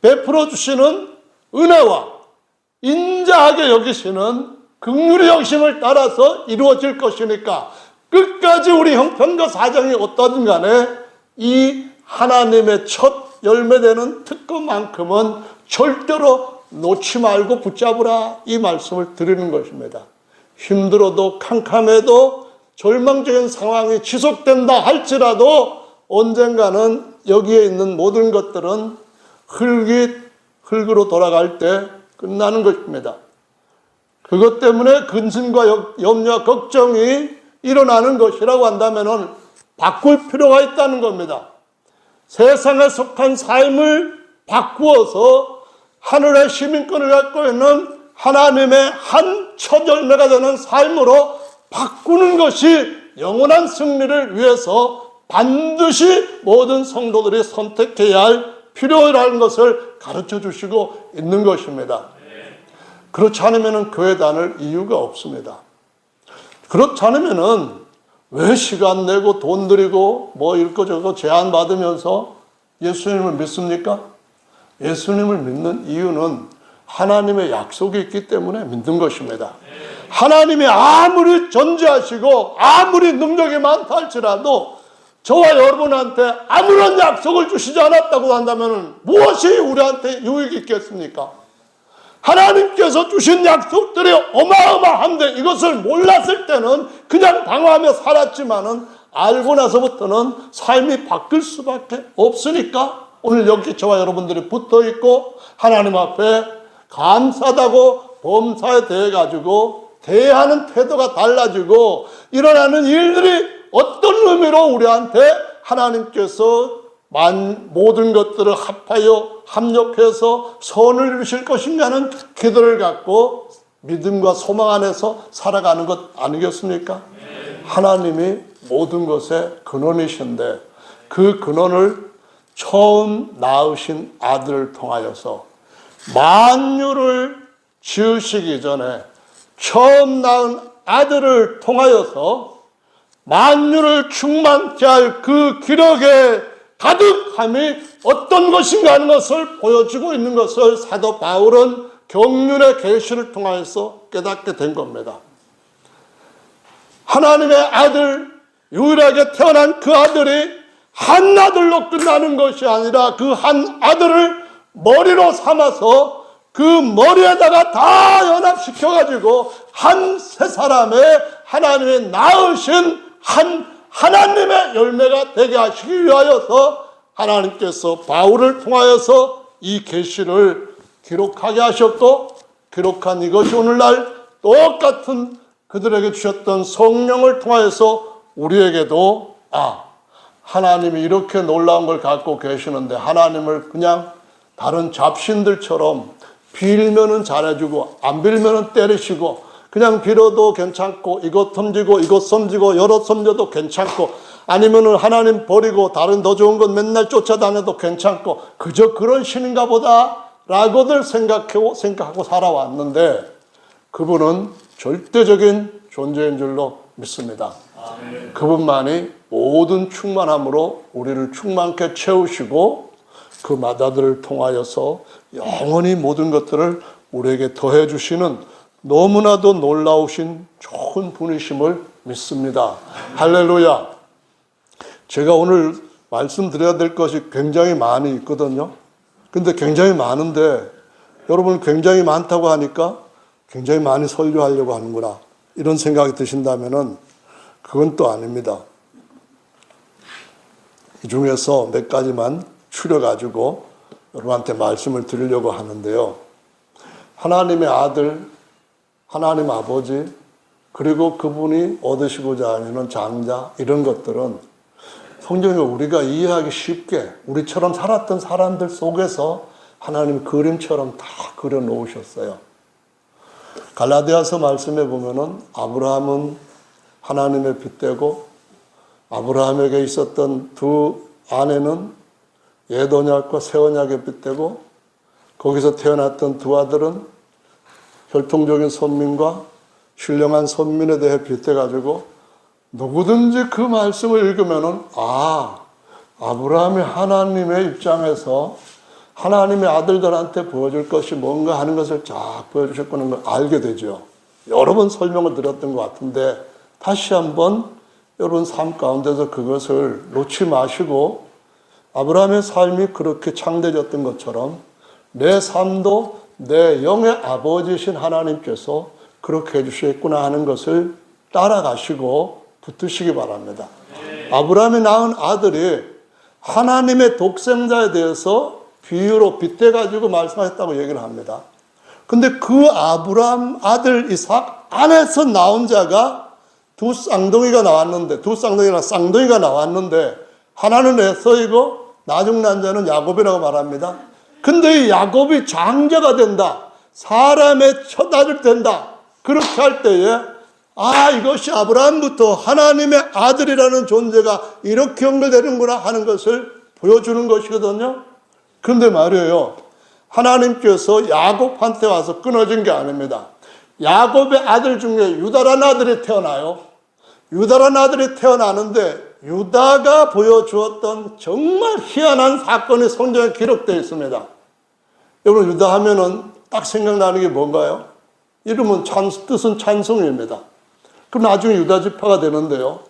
베풀어 주시는 은혜와 인자하게 여기시는 긍휼의 영심을 따라서 이루어질 것이니까 끝까지 우리 형편과 사정이 어떠든 간에 이 하나님의 첫 열매되는 특권만큼은 절대로 놓지 말고 붙잡으라 이 말씀을 드리는 것입니다. 힘들어도 캄캄해도 절망적인 상황이 지속된다 할지라도 언젠가는 여기에 있는 모든 것들은 흙으로 돌아갈 때 끝나는 것입니다. 그것 때문에 근심과 염려와 걱정이 일어나는 것이라고 한다면 바꿀 필요가 있다는 겁니다. 세상에 속한 삶을 바꾸어서 하늘의 시민권을 갖고 있는 하나님의 한 첫 열매가 되는 삶으로 바꾸는 것이 영원한 승리를 위해서 반드시 모든 성도들이 선택해야 할 필요라는 것을 가르쳐 주시고 있는 것입니다. 그렇지 않으면 교회 다닐 이유가 없습니다. 그렇지 않으면 왜 시간 내고 돈 들이고 뭐 이거 저거 제한 받으면서 예수님을 믿습니까? 예수님을 믿는 이유는 하나님의 약속이 있기 때문에 믿는 것입니다. 하나님이 아무리 존재하시고 아무리 능력이 많다 할지라도 저와 여러분한테 아무런 약속을 주시지 않았다고 한다면 무엇이 우리한테 유익이 있겠습니까? 하나님께서 주신 약속들이 어마어마한데 이것을 몰랐을 때는 그냥 방황하며 살았지만은 알고 나서부터는 삶이 바뀔 수밖에 없으니까 오늘 여기 저와 여러분들이 붙어 있고 하나님 앞에 감사하다고 범사에 대해 가지고 대하는 태도가 달라지고 일어나는 일들이 어떤 의미로 우리한테 하나님께서 모든 것들을 합하여 합력해서 선을 이루실 것인가는 기도를 갖고 믿음과 소망 안에서 살아가는 것 아니겠습니까? 하나님이 모든 것의 근원이신데 그 근원을 처음 낳으신 아들을 통하여서 만유를 지으시기 전에 처음 낳은 아들을 통하여서 만유를 충만케 할 그 기력의 가득함이 어떤 것인가 하는 것을 보여주고 있는 것을 사도 바울은 경륜의 계시를 통하여서 깨닫게 된 겁니다. 하나님의 아들, 유일하게 태어난 그 아들이 한 아들로 끝나는 것이 아니라 그 한 아들을 머리로 삼아서 그 머리에다가 다 연합시켜가지고 한 세 사람의 하나님의 낳으신 하나님의 열매가 되게 하시기 위하여서 하나님께서 바울을 통하여서 이 계시를 기록하게 하셨고 기록한 이것이 오늘날 똑같은 그들에게 주셨던 성령을 통하여서 우리에게도 하나님이 이렇게 놀라운 걸 갖고 계시는데 하나님을 그냥 다른 잡신들처럼 빌면은 잘해주고 안 빌면은 때리시고 그냥 빌어도 괜찮고 이것 던지고 이것 섬지고 여러 섬겨도 괜찮고 아니면은 하나님 버리고 다른 더 좋은 것 맨날 쫓아다녀도 괜찮고 그저 그런 신인가 보다 라고들 생각하고 살아왔는데 그분은 절대적인 존재인 줄로 믿습니다. 그분만이 모든 충만함으로 우리를 충만케 채우시고 그 마다들을 통하여서 영원히 모든 것들을 우리에게 더해 주시는 너무나도 놀라우신 좋은 분이심을 믿습니다. 할렐루야. 제가 오늘 말씀드려야 될 것이 굉장히 많이 있거든요. 근데 굉장히 많은데 여러분 굉장히 많다고 하니까 굉장히 많이 설교하려고 하는구나 이런 생각이 드신다면은 그건 또 아닙니다. 이 중에서 몇 가지만 추려가지고 여러분한테 말씀을 드리려고 하는데요. 하나님의 아들, 하나님 아버지, 그리고 그분이 얻으시고자 하는 장자 이런 것들은 성경에 우리가 이해하기 쉽게 우리처럼 살았던 사람들 속에서 하나님 그림처럼 다 그려놓으셨어요. 갈라디아서 말씀에 보면은 아브라함은 하나님의 빗대고 아브라함에게 있었던 두 아내는 예도약과 세언약의 빗대고 거기서 태어났던 두 아들은 혈통적인 선민과 신령한 선민에 대해 빗대가지고 누구든지 그 말씀을 읽으면은 아브라함이 하나님의 입장에서 하나님의 아들들한테 보여줄 것이 뭔가 하는 것을 쫙 보여주셨다는 걸 알게 되죠. 여러 번 설명을 드렸던 것 같은데 다시 한번 여러분 삶 가운데서 그것을 놓지 마시고 아브라함의 삶이 그렇게 창대해졌던 것처럼 내 삶도 내 영의 아버지신 하나님께서 그렇게 해주셨구나 하는 것을 따라가시고 붙으시기 바랍니다. 아브라함이 낳은 아들이 하나님의 독생자에 대해서 비유로 빗대가지고 말씀하셨다고 얘기를 합니다. 근데 그 아브라함 아들 이삭 안에서 나온 자가 두 쌍둥이가 나왔는데, 두 쌍둥이나 쌍둥이가 나왔는데, 하나는 에서이고, 나중난 자는 야곱이라고 말합니다. 근데 이 야곱이 장자가 된다. 사람의 첫 아들 된다. 그렇게 할 때에, 이것이 아브라함부터 하나님의 아들이라는 존재가 이렇게 연결되는구나 하는 것을 보여주는 것이거든요. 그런데 말이에요. 하나님께서 야곱한테 와서 끊어진 게 아닙니다. 야곱의 아들 중에 유다라는 아들이 태어나요. 유다라는 아들이 태어나는데 유다가 보여주었던 정말 희한한 사건이 성경에 기록되어 있습니다. 여러분, 유다 하면은 딱 생각나는 게 뭔가요? 이름은 뜻은 찬송입니다. 그럼 나중에 유다 지파가 되는데요.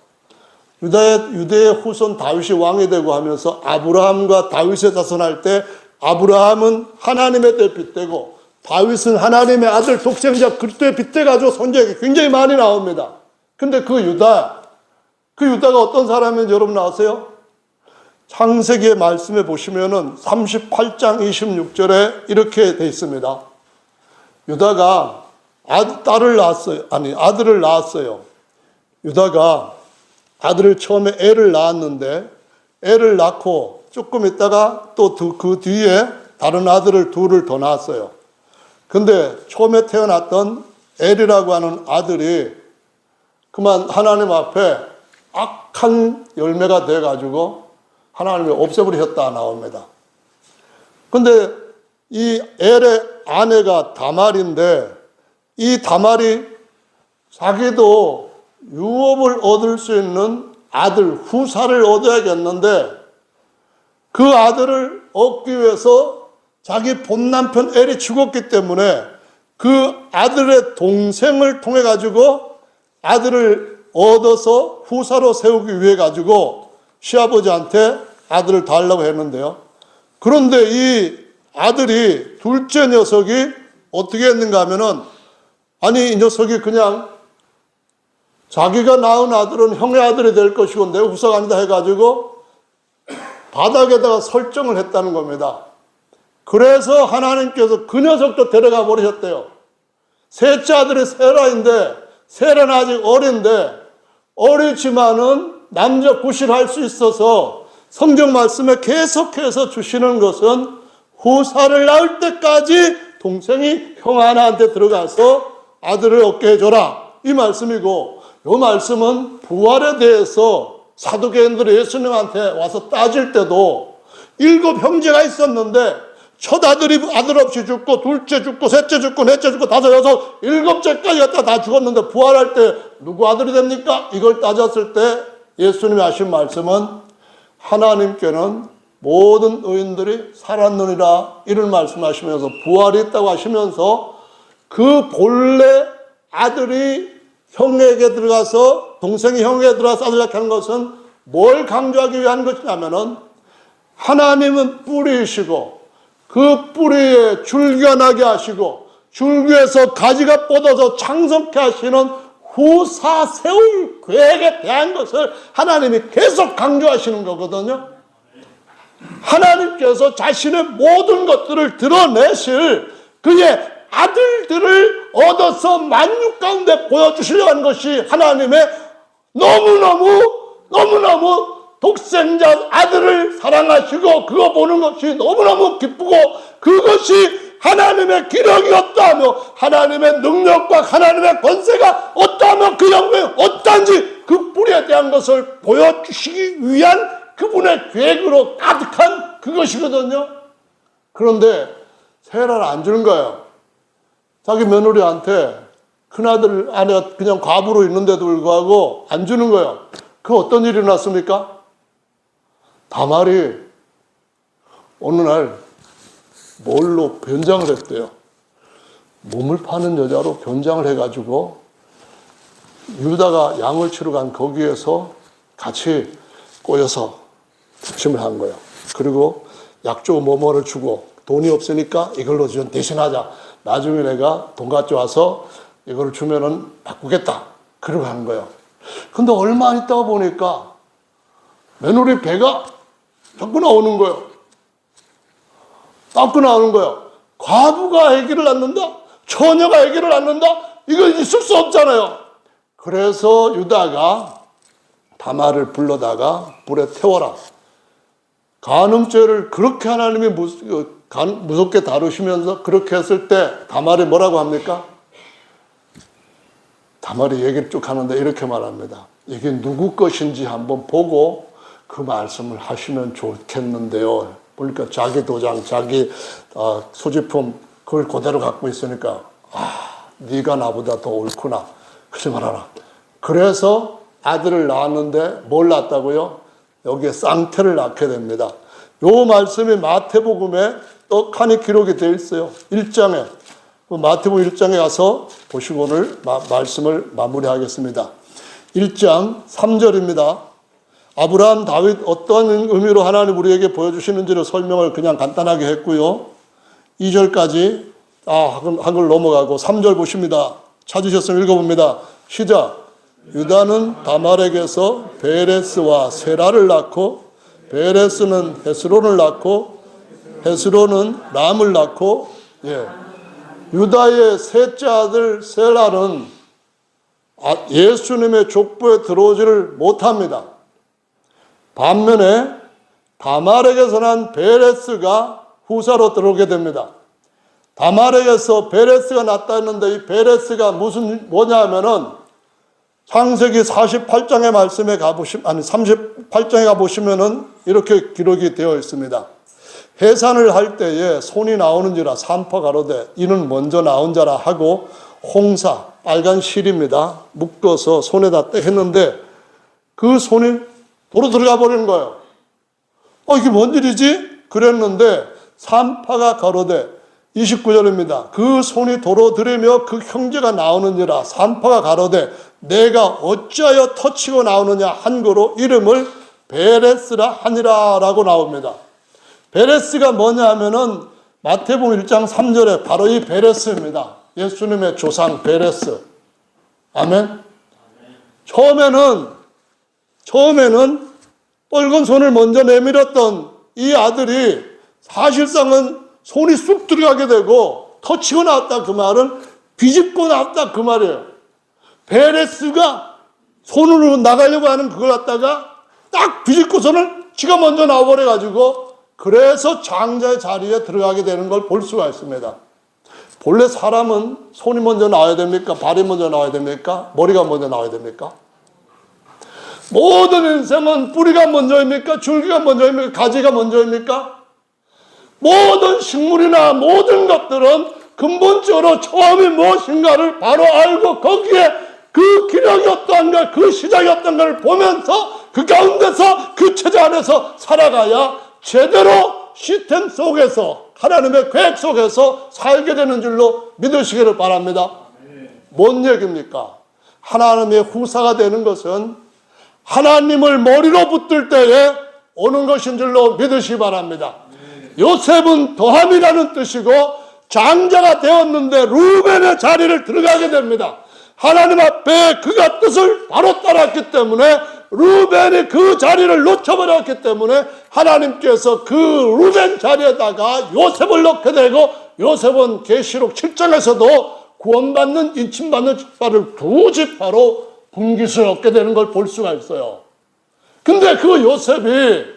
유대의 후손 다윗이 왕이 되고 하면서 아브라함과 다윗의 자손할 때 아브라함은 하나님의 때 빗대고 다윗은 하나님의 아들 독생자 그리스도의 빗대가지고 성경에 굉장히 많이 나옵니다. 근데 그 유다가 어떤 사람인지 여러분 아세요? 창세기의 말씀에 보시면은 38장 26절에 이렇게 돼 있습니다. 유다가 아들을 낳았어요. 유다가 아들을 처음에 애를 낳았는데 애를 낳고 조금 있다가 또 그 뒤에 다른 아들을 둘을 더 낳았어요. 근데 처음에 태어났던 엘이라고 하는 아들이 그만 하나님 앞에 악한 열매가 돼가지고 하나님이 없애버리셨다 나옵니다. 근데 이 엘의 아내가 다말인데 이 다말이 자기도 유업을 얻을 수 있는 아들 후사를 얻어야겠는데 그 아들을 얻기 위해서 자기 본 남편 엘이 죽었기 때문에 그 아들의 동생을 통해 가지고 아들을 얻어서 후사로 세우기 위해 가지고 시아버지한테 아들을 달라고 했는데요. 그런데 이 아들이 둘째 녀석이 어떻게 했는가 하면은 이 녀석이 그냥 자기가 낳은 아들은 형의 아들이 될 것이고 내 후사가 아니다 해가지고 바닥에다가 설정을 했다는 겁니다. 그래서 하나님께서 그 녀석도 데려가 버리셨대요. 셋째 아들이 세라인데 세라는 아직 어리지만은 남자 구실할 수 있어서 성경 말씀에 계속해서 주시는 것은 후사를 낳을 때까지 동생이 형 하나한테 들어가서 아들을 얻게 해줘라 이 말씀이고, 이 말씀은 부활에 대해서 사두개인들이 예수님한테 와서 따질 때도 7 형제가 있었는데 첫 아들이 아들 없이 죽고 둘째 죽고 셋째 죽고 넷째 죽고 다섯 여섯 7째까지 다 죽었는데 부활할 때 누구 아들이 됩니까? 이걸 따졌을 때 예수님이 하신 말씀은 하나님께는 모든 의인들이 살았느니라 이런 말씀하시면서 부활이 있다고 하시면서 그 본래 아들이 형에게 들어가서 동생이 형에게 들어가서 아들 낳게 하는 것은 뭘 강조하기 위한 것이냐면은 하나님은 뿌리이시고 그 뿌리에 줄기가 나게 하시고 줄기에서 가지가 뻗어서 창성케 하시는 후사 세울 계획에 대한 것을 하나님이 계속 강조하시는 거거든요. 하나님께서 자신의 모든 것들을 드러내실 그의 아들들을 얻어서 만육 가운데 보여주시려고 하는 것이 하나님의 너무너무 독생자 아들을 사랑하시고 그거 보는 것이 너무너무 기쁘고 그것이 하나님의 기력이었다 하며 하나님의 능력과 하나님의 권세가 어떠하며 그 영광이 어떠한지 그 뿌리에 대한 것을 보여주시기 위한 그분의 계획으로 가득한 그것이거든요. 그런데 세라를 안 주는 거예요. 자기 며느리한테 큰아들 아내가 그냥 과부로 있는데도 불구하고 안 주는 거예요. 그 어떤 일이 났습니까? 다말이 어느 날 뭘로 변장을 했대요. 몸을 파는 여자로 변장을 해가지고 유다가 양을 치러 간 거기에서 같이 꼬여서 부침을 한 거예요. 그리고 약조 뭐뭐를 주고 돈이 없으니까 이걸로 좀 대신하자. 나중에 내가 돈 가져와서 이걸 주면은 바꾸겠다. 그러고 한 거예요. 근데 얼마 안 있다가 보니까 며느리 배가 자꾸 나오는 거예요. 자꾸 나오는 거예요. 과부가 아기를 낳는다? 처녀가 아기를 낳는다? 이거 있을 수 없잖아요. 그래서 유다가 다말을 불러다가 불에 태워라. 간음죄를 그렇게 하나님이 무섭게 다루시면서 그렇게 했을 때 다말이 뭐라고 합니까? 다말이 얘기를 쭉 하는데 이렇게 말합니다. 이게 누구 것인지 한번 보고 그 말씀을 하시면 좋겠는데요. 보니까 자기 도장, 자기 소지품 그걸 그대로 갖고 있으니까 네가 나보다 더 옳구나. 그러지 말아라. 그래서 아들을 낳았는데 뭘 낳았다고요? 여기에 쌍태를 낳게 됩니다. 요 말씀이 마태복음에 떡하니 기록이 되어 있어요. 1장에. 마태복음 1장에 가서 보시고 오늘 말씀을 마무리하겠습니다. 1장 3절입니다. 아브라함, 다윗 어떤 의미로 하나님 우리에게 보여주시는지를 설명을 그냥 간단하게 했고요. 2절까지 한글 넘어가고 3절 보십니다. 찾으셨으면 읽어봅니다. 시작. 유다는 다말에게서 베레스와 세라를 낳고 베레스는 헤스론을 낳고 헤스론은 람을 낳고 유다의 셋째 아들 세라는 예수님의 족보에 들어오지를 못합니다. 반면에 다말에게서 난 베레스가 후사로 들어오게 됩니다. 다말에게서 베레스가 났다 했는데 이 베레스가 뭐냐 하면은 창세기 48장의 말씀에 가보시면 38장에 가보시면은 이렇게 기록이 되어 있습니다. 해산을 할 때에 손이 나오는지라 산파 가로되 이는 먼저 나온 자라 하고 홍사 빨간 실입니다. 묶어서 손에다 떼했는데 그 손이 도로 들어가 버리는 거예요. 이게 뭔 일이지? 그랬는데 산파가 가로되 29절입니다. 그 손이 도로 들으며 그 형제가 나오느니라. 산파가 가로되 내가 어찌하여 터치고 나오느냐 한 거로 이름을 베레스라 하니라 라고 나옵니다. 베레스가 뭐냐 하면은 마태복음 1장 3절에 바로 이 베레스입니다. 예수님의 조상 베레스. 아멘. 처음에는 뻘건 손을 먼저 내밀었던 이 아들이 사실상은 손이 쑥 들어가게 되고 터치고 나왔다 그 말은 비집고 나왔다 그 말이에요. 베레스가 손으로 나가려고 하는 그걸 갖다가 딱 비집고서는 지가 먼저 나와버려가지고 그래서 장자의 자리에 들어가게 되는 걸 볼 수가 있습니다. 본래 사람은 손이 먼저 나와야 됩니까? 발이 먼저 나와야 됩니까? 머리가 먼저 나와야 됩니까? 모든 인생은 뿌리가 먼저입니까? 줄기가 먼저입니까? 가지가 먼저입니까? 모든 식물이나 모든 것들은 근본적으로 처음이 무엇인가를 바로 알고 거기에 그 기력이 어떠한가 그 시작이 어떤가를 보면서 그 가운데서 그 체제 안에서 살아가야 제대로 시스템 속에서 하나님의 계획 속에서 살게 되는 줄로 믿으시기를 바랍니다. 뭔 얘기입니까? 하나님의 후사가 되는 것은 하나님을 머리로 붙들 때에 오는 것인 줄로 믿으시기 바랍니다. 요셉은 더함이라는 뜻이고 장자가 되었는데 루벤의 자리를 들어가게 됩니다. 하나님 앞에 그가 뜻을 바로 따랐기 때문에 루벤이 그 자리를 놓쳐버렸기 때문에 하나님께서 그 루벤 자리에다가 요셉을 넣게 되고 요셉은 계시록 7장에서도 구원받는 인침받는 지파를 두 지파로 분깃을 얻게 되는 걸 볼 수가 있어요. 근데 그 요셉이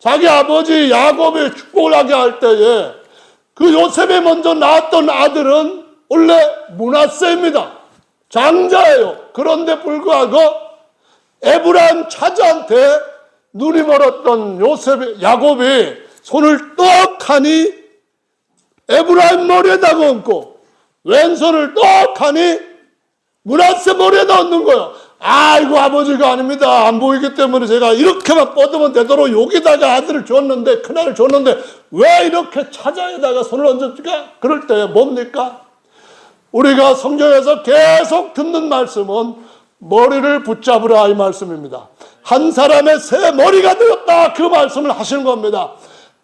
자기 아버지 야곱이 축복을 하게 할 때에 그 요셉이 먼저 낳았던 아들은 원래 므낫세입니다. 장자예요. 그런데 불구하고 에브라임 차지한테 눈이 멀었던 야곱이 손을 떡하니 에브라임 머리에다가 얹고 왼손을 떡하니 므낫세 머리에다 얹는 거예요. 아이고 아버지가 아닙니다. 안 보이기 때문에 제가 이렇게만 뻗으면 되도록 여기다가 아들을 줬는데 큰아들을 줬는데 왜 이렇게 차자에다가 손을 얹었을까? 그럴 때 뭡니까? 우리가 성경에서 계속 듣는 말씀은 머리를 붙잡으라 이 말씀입니다. 한 사람의 새 머리가 되었다 그 말씀을 하시는 겁니다.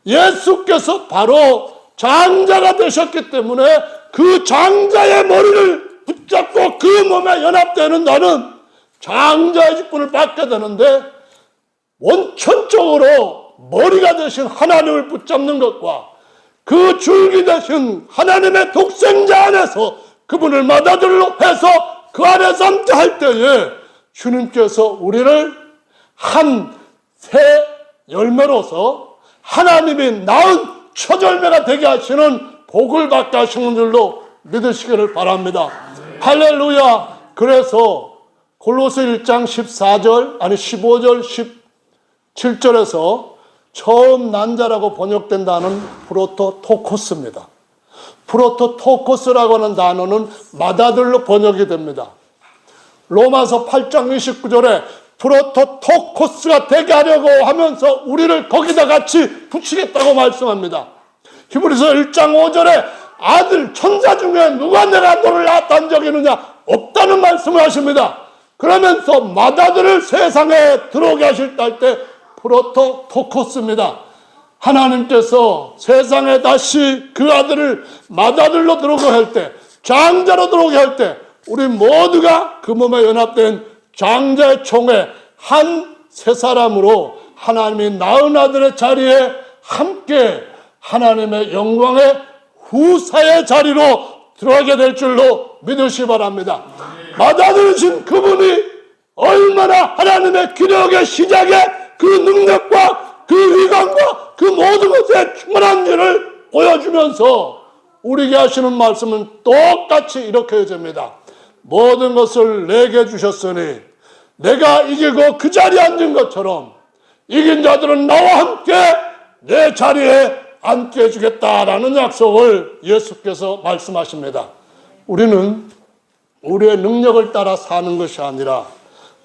예수께서 바로 장자가 되셨기 때문에 그 장자의 머리를 붙잡고 그 몸에 연합되는 너는 장자의 직분을 받게 되는데 원천적으로 머리가 되신 하나님을 붙잡는 것과 그 줄기 되신 하나님의 독생자 안에서 그분을 맏아들로 해서 그 안에서 함께 할 때에 주님께서 우리를 한 새 열매로서 하나님이 낳은 첫 열매가 되게 하시는 복을 받게 하시는 줄로 믿으시기를 바랍니다. 할렐루야. 그래서 골로새 1장 15절 17절에서 처음 난 자라고 번역된 단어는 프로토토코스입니다. 프로토토코스라고 하는 단어는 맏아들로 번역이 됩니다. 로마서 8장 29절에 프로토토코스가 되게 하려고 하면서 우리를 거기다 같이 붙이겠다고 말씀합니다. 히브리서 1장 5절에 아들 천사 중에 누가 내가 너를 낳았다는 적이 있느냐? 없다는 말씀을 하십니다. 그러면서 맏아들을 세상에 들어오게 하실 때 프로토토코스입니다. 하나님께서 세상에 다시 그 아들을 맏아들로 들어오게 할 때, 장자로 들어오게 할 때 우리 모두가 그 몸에 연합된 장자의 총회 한 세 사람으로 하나님이 낳은 아들의 자리에 함께 하나님의 영광의 후사의 자리로 들어가게 될 줄로 믿으시 바랍니다. 맏아들이신 그분이 얼마나 하나님의 기력의 시작에 그 능력과 그 위관과 그 모든 것에 충만한지를 보여주면서 우리에게 하시는 말씀은 똑같이 이렇게 됩니다. 모든 것을 내게 주셨으니 내가 이기고 그 자리에 앉은 것처럼 이긴 자들은 나와 함께 내 자리에 앉게 해주겠다라는 약속을 예수께서 말씀하십니다. 우리는 우리의 능력을 따라 사는 것이 아니라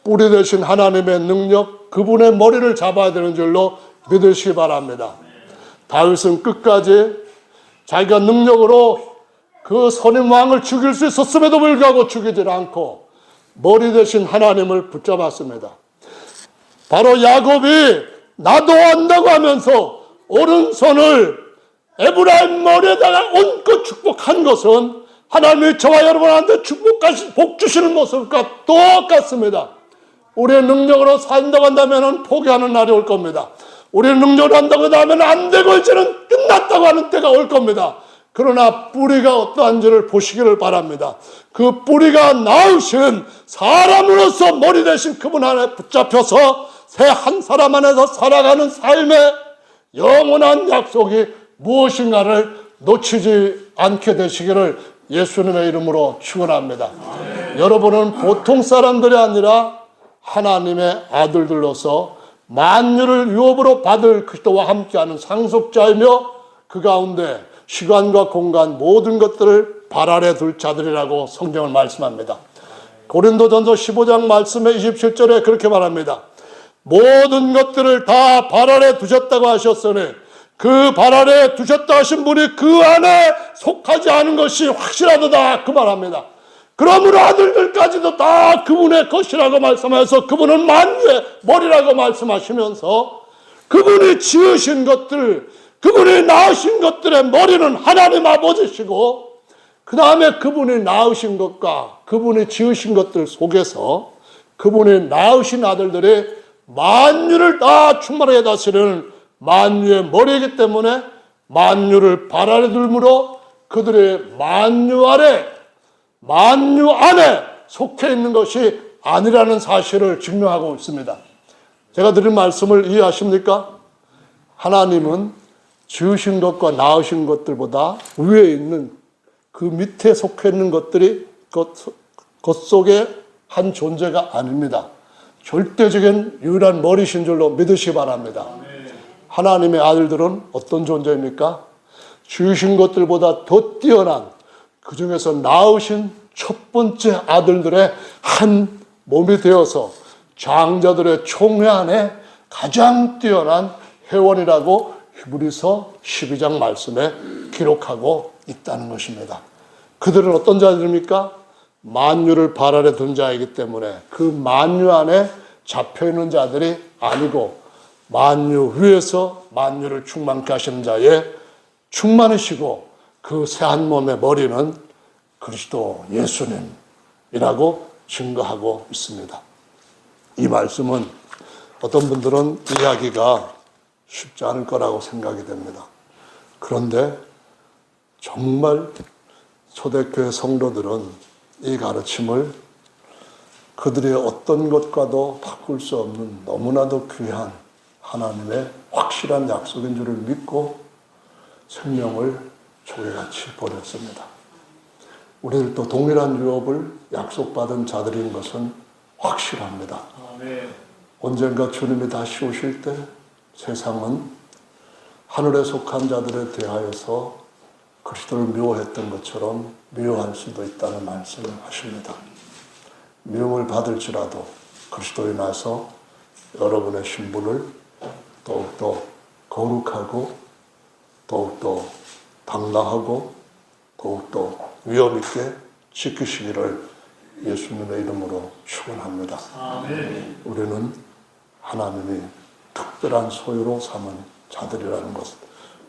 뿌리 되신 하나님의 능력, 그분의 머리를 잡아야 되는 줄로 믿으시기 바랍니다. 다윗은 끝까지 자기가 능력으로 그 선임 왕을 죽일 수 있었음에도 불구하고 죽이질 않고 머리 대신 하나님을 붙잡았습니다. 바로 야곱이 나도 안다고 하면서 오른손을 에브라임 머리에다가 얹고 축복한 것은 하나님이 저와 여러분한테 축복하신 복 주시는 모습과 똑같습니다. 우리의 능력으로 산다고 한다면 포기하는 날이 올 겁니다. 우리의 능력으로 한다고 하면 안 되고 이제는 끝났다고 하는 때가 올 겁니다. 그러나 뿌리가 어떠한지를 보시기를 바랍니다. 그 뿌리가 나으신 사람으로서 머리 대신 그분 안에 붙잡혀서 새 한 사람 안에서 살아가는 삶의 영원한 약속이 무엇인가를 놓치지 않게 되시기를 예수님의 이름으로 축원합니다. 여러분은 보통 사람들이 아니라 하나님의 아들들로서 만유를 유업으로 받을 그리스도와 함께하는 상속자이며 그 가운데 시간과 공간 모든 것들을 발 아래 둘 자들이라고 성경을 말씀합니다. 고린도전서 15장 말씀의 27절에 그렇게 말합니다. 모든 것들을 다 발 아래 두셨다고 하셨으니 그 발 아래 두셨다 하신 분이 그 안에 속하지 않은 것이 확실하도다 그 말합니다. 그러므로 아들들까지도 다 그분의 것이라고 말씀하셔서 그분은 만유의 머리라고 말씀하시면서 그분이 지으신 것들, 그분이 낳으신 것들의 머리는 하나님 아버지시고 그 다음에 그분이 낳으신 것과 그분이 지으신 것들 속에서 그분이 낳으신 아들들이 만유를 다 충만하게 다스리는 만유의 머리이기 때문에 만유를 발 아래 둘므로 그들의 만유 안에 속해 있는 것이 아니라는 사실을 증명하고 있습니다. 제가 드린 말씀을 이해하십니까? 하나님은 지으신 것과 낳으신 것들보다 위에 있는 그 밑에 속해 있는 것들이 것 속에 한 존재가 아닙니다. 절대적인 유일한 머리신 줄로 믿으시기 바랍니다. 하나님의 아들들은 어떤 존재입니까? 지으신 것들보다 더 뛰어난 그 중에서 낳으신 첫 번째 아들들의 한 몸이 되어서 장자들의 총회 안에 가장 뛰어난 회원이라고 히브리서 12장 말씀에 기록하고 있다는 것입니다. 그들은 어떤 자들입니까? 만유를 발 아래 둔 자이기 때문에 그 만유 안에 잡혀있는 자들이 아니고 만유 위에서 만유를 충만케 하시는 자의 충만이시고 그 새 한 몸의 머리는 그리스도 예수님이라고 증거하고 있습니다. 이 말씀은 어떤 분들은 이해하기가 쉽지 않을 거라고 생각이 됩니다. 그런데 정말 초대교회 성도들은 이 가르침을 그들의 어떤 것과도 바꿀 수 없는 너무나도 귀한 하나님의 확실한 약속인 줄을 믿고 생명을 조개같이 버렸습니다. 우리들도 동일한 유업을 약속받은 자들인 것은 확실합니다. 언젠가 주님이 다시 오실 때 세상은 하늘에 속한 자들에 대하여서 그리스도를 미워했던 것처럼 미워할 수도 있다는 말씀을 하십니다. 미움을 받을지라도 그리스도에 나서 여러분의 신분을 더욱더 거룩하고 더욱더 당당하고 더욱더 위험 있게 지키시기를 예수님의 이름으로 축원합니다. 우리는 하나님이 특별한 소유로 삼은 자들이라는 것.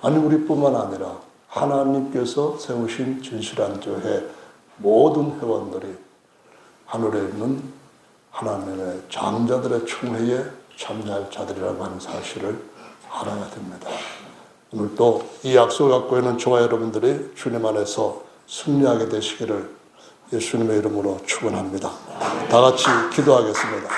아니 우리뿐만 아니라 하나님께서 세우신 진실한 교회 모든 회원들이 하늘에 있는 하나님의 장자들의 총회에 참여할 자들이라고 하는 사실을 알아야 됩니다. 오늘 또 이 약속을 갖고 있는 저와 여러분들이 주님 안에서 승리하게 되시기를 예수님의 이름으로 축원합니다. 다 같이 기도하겠습니다.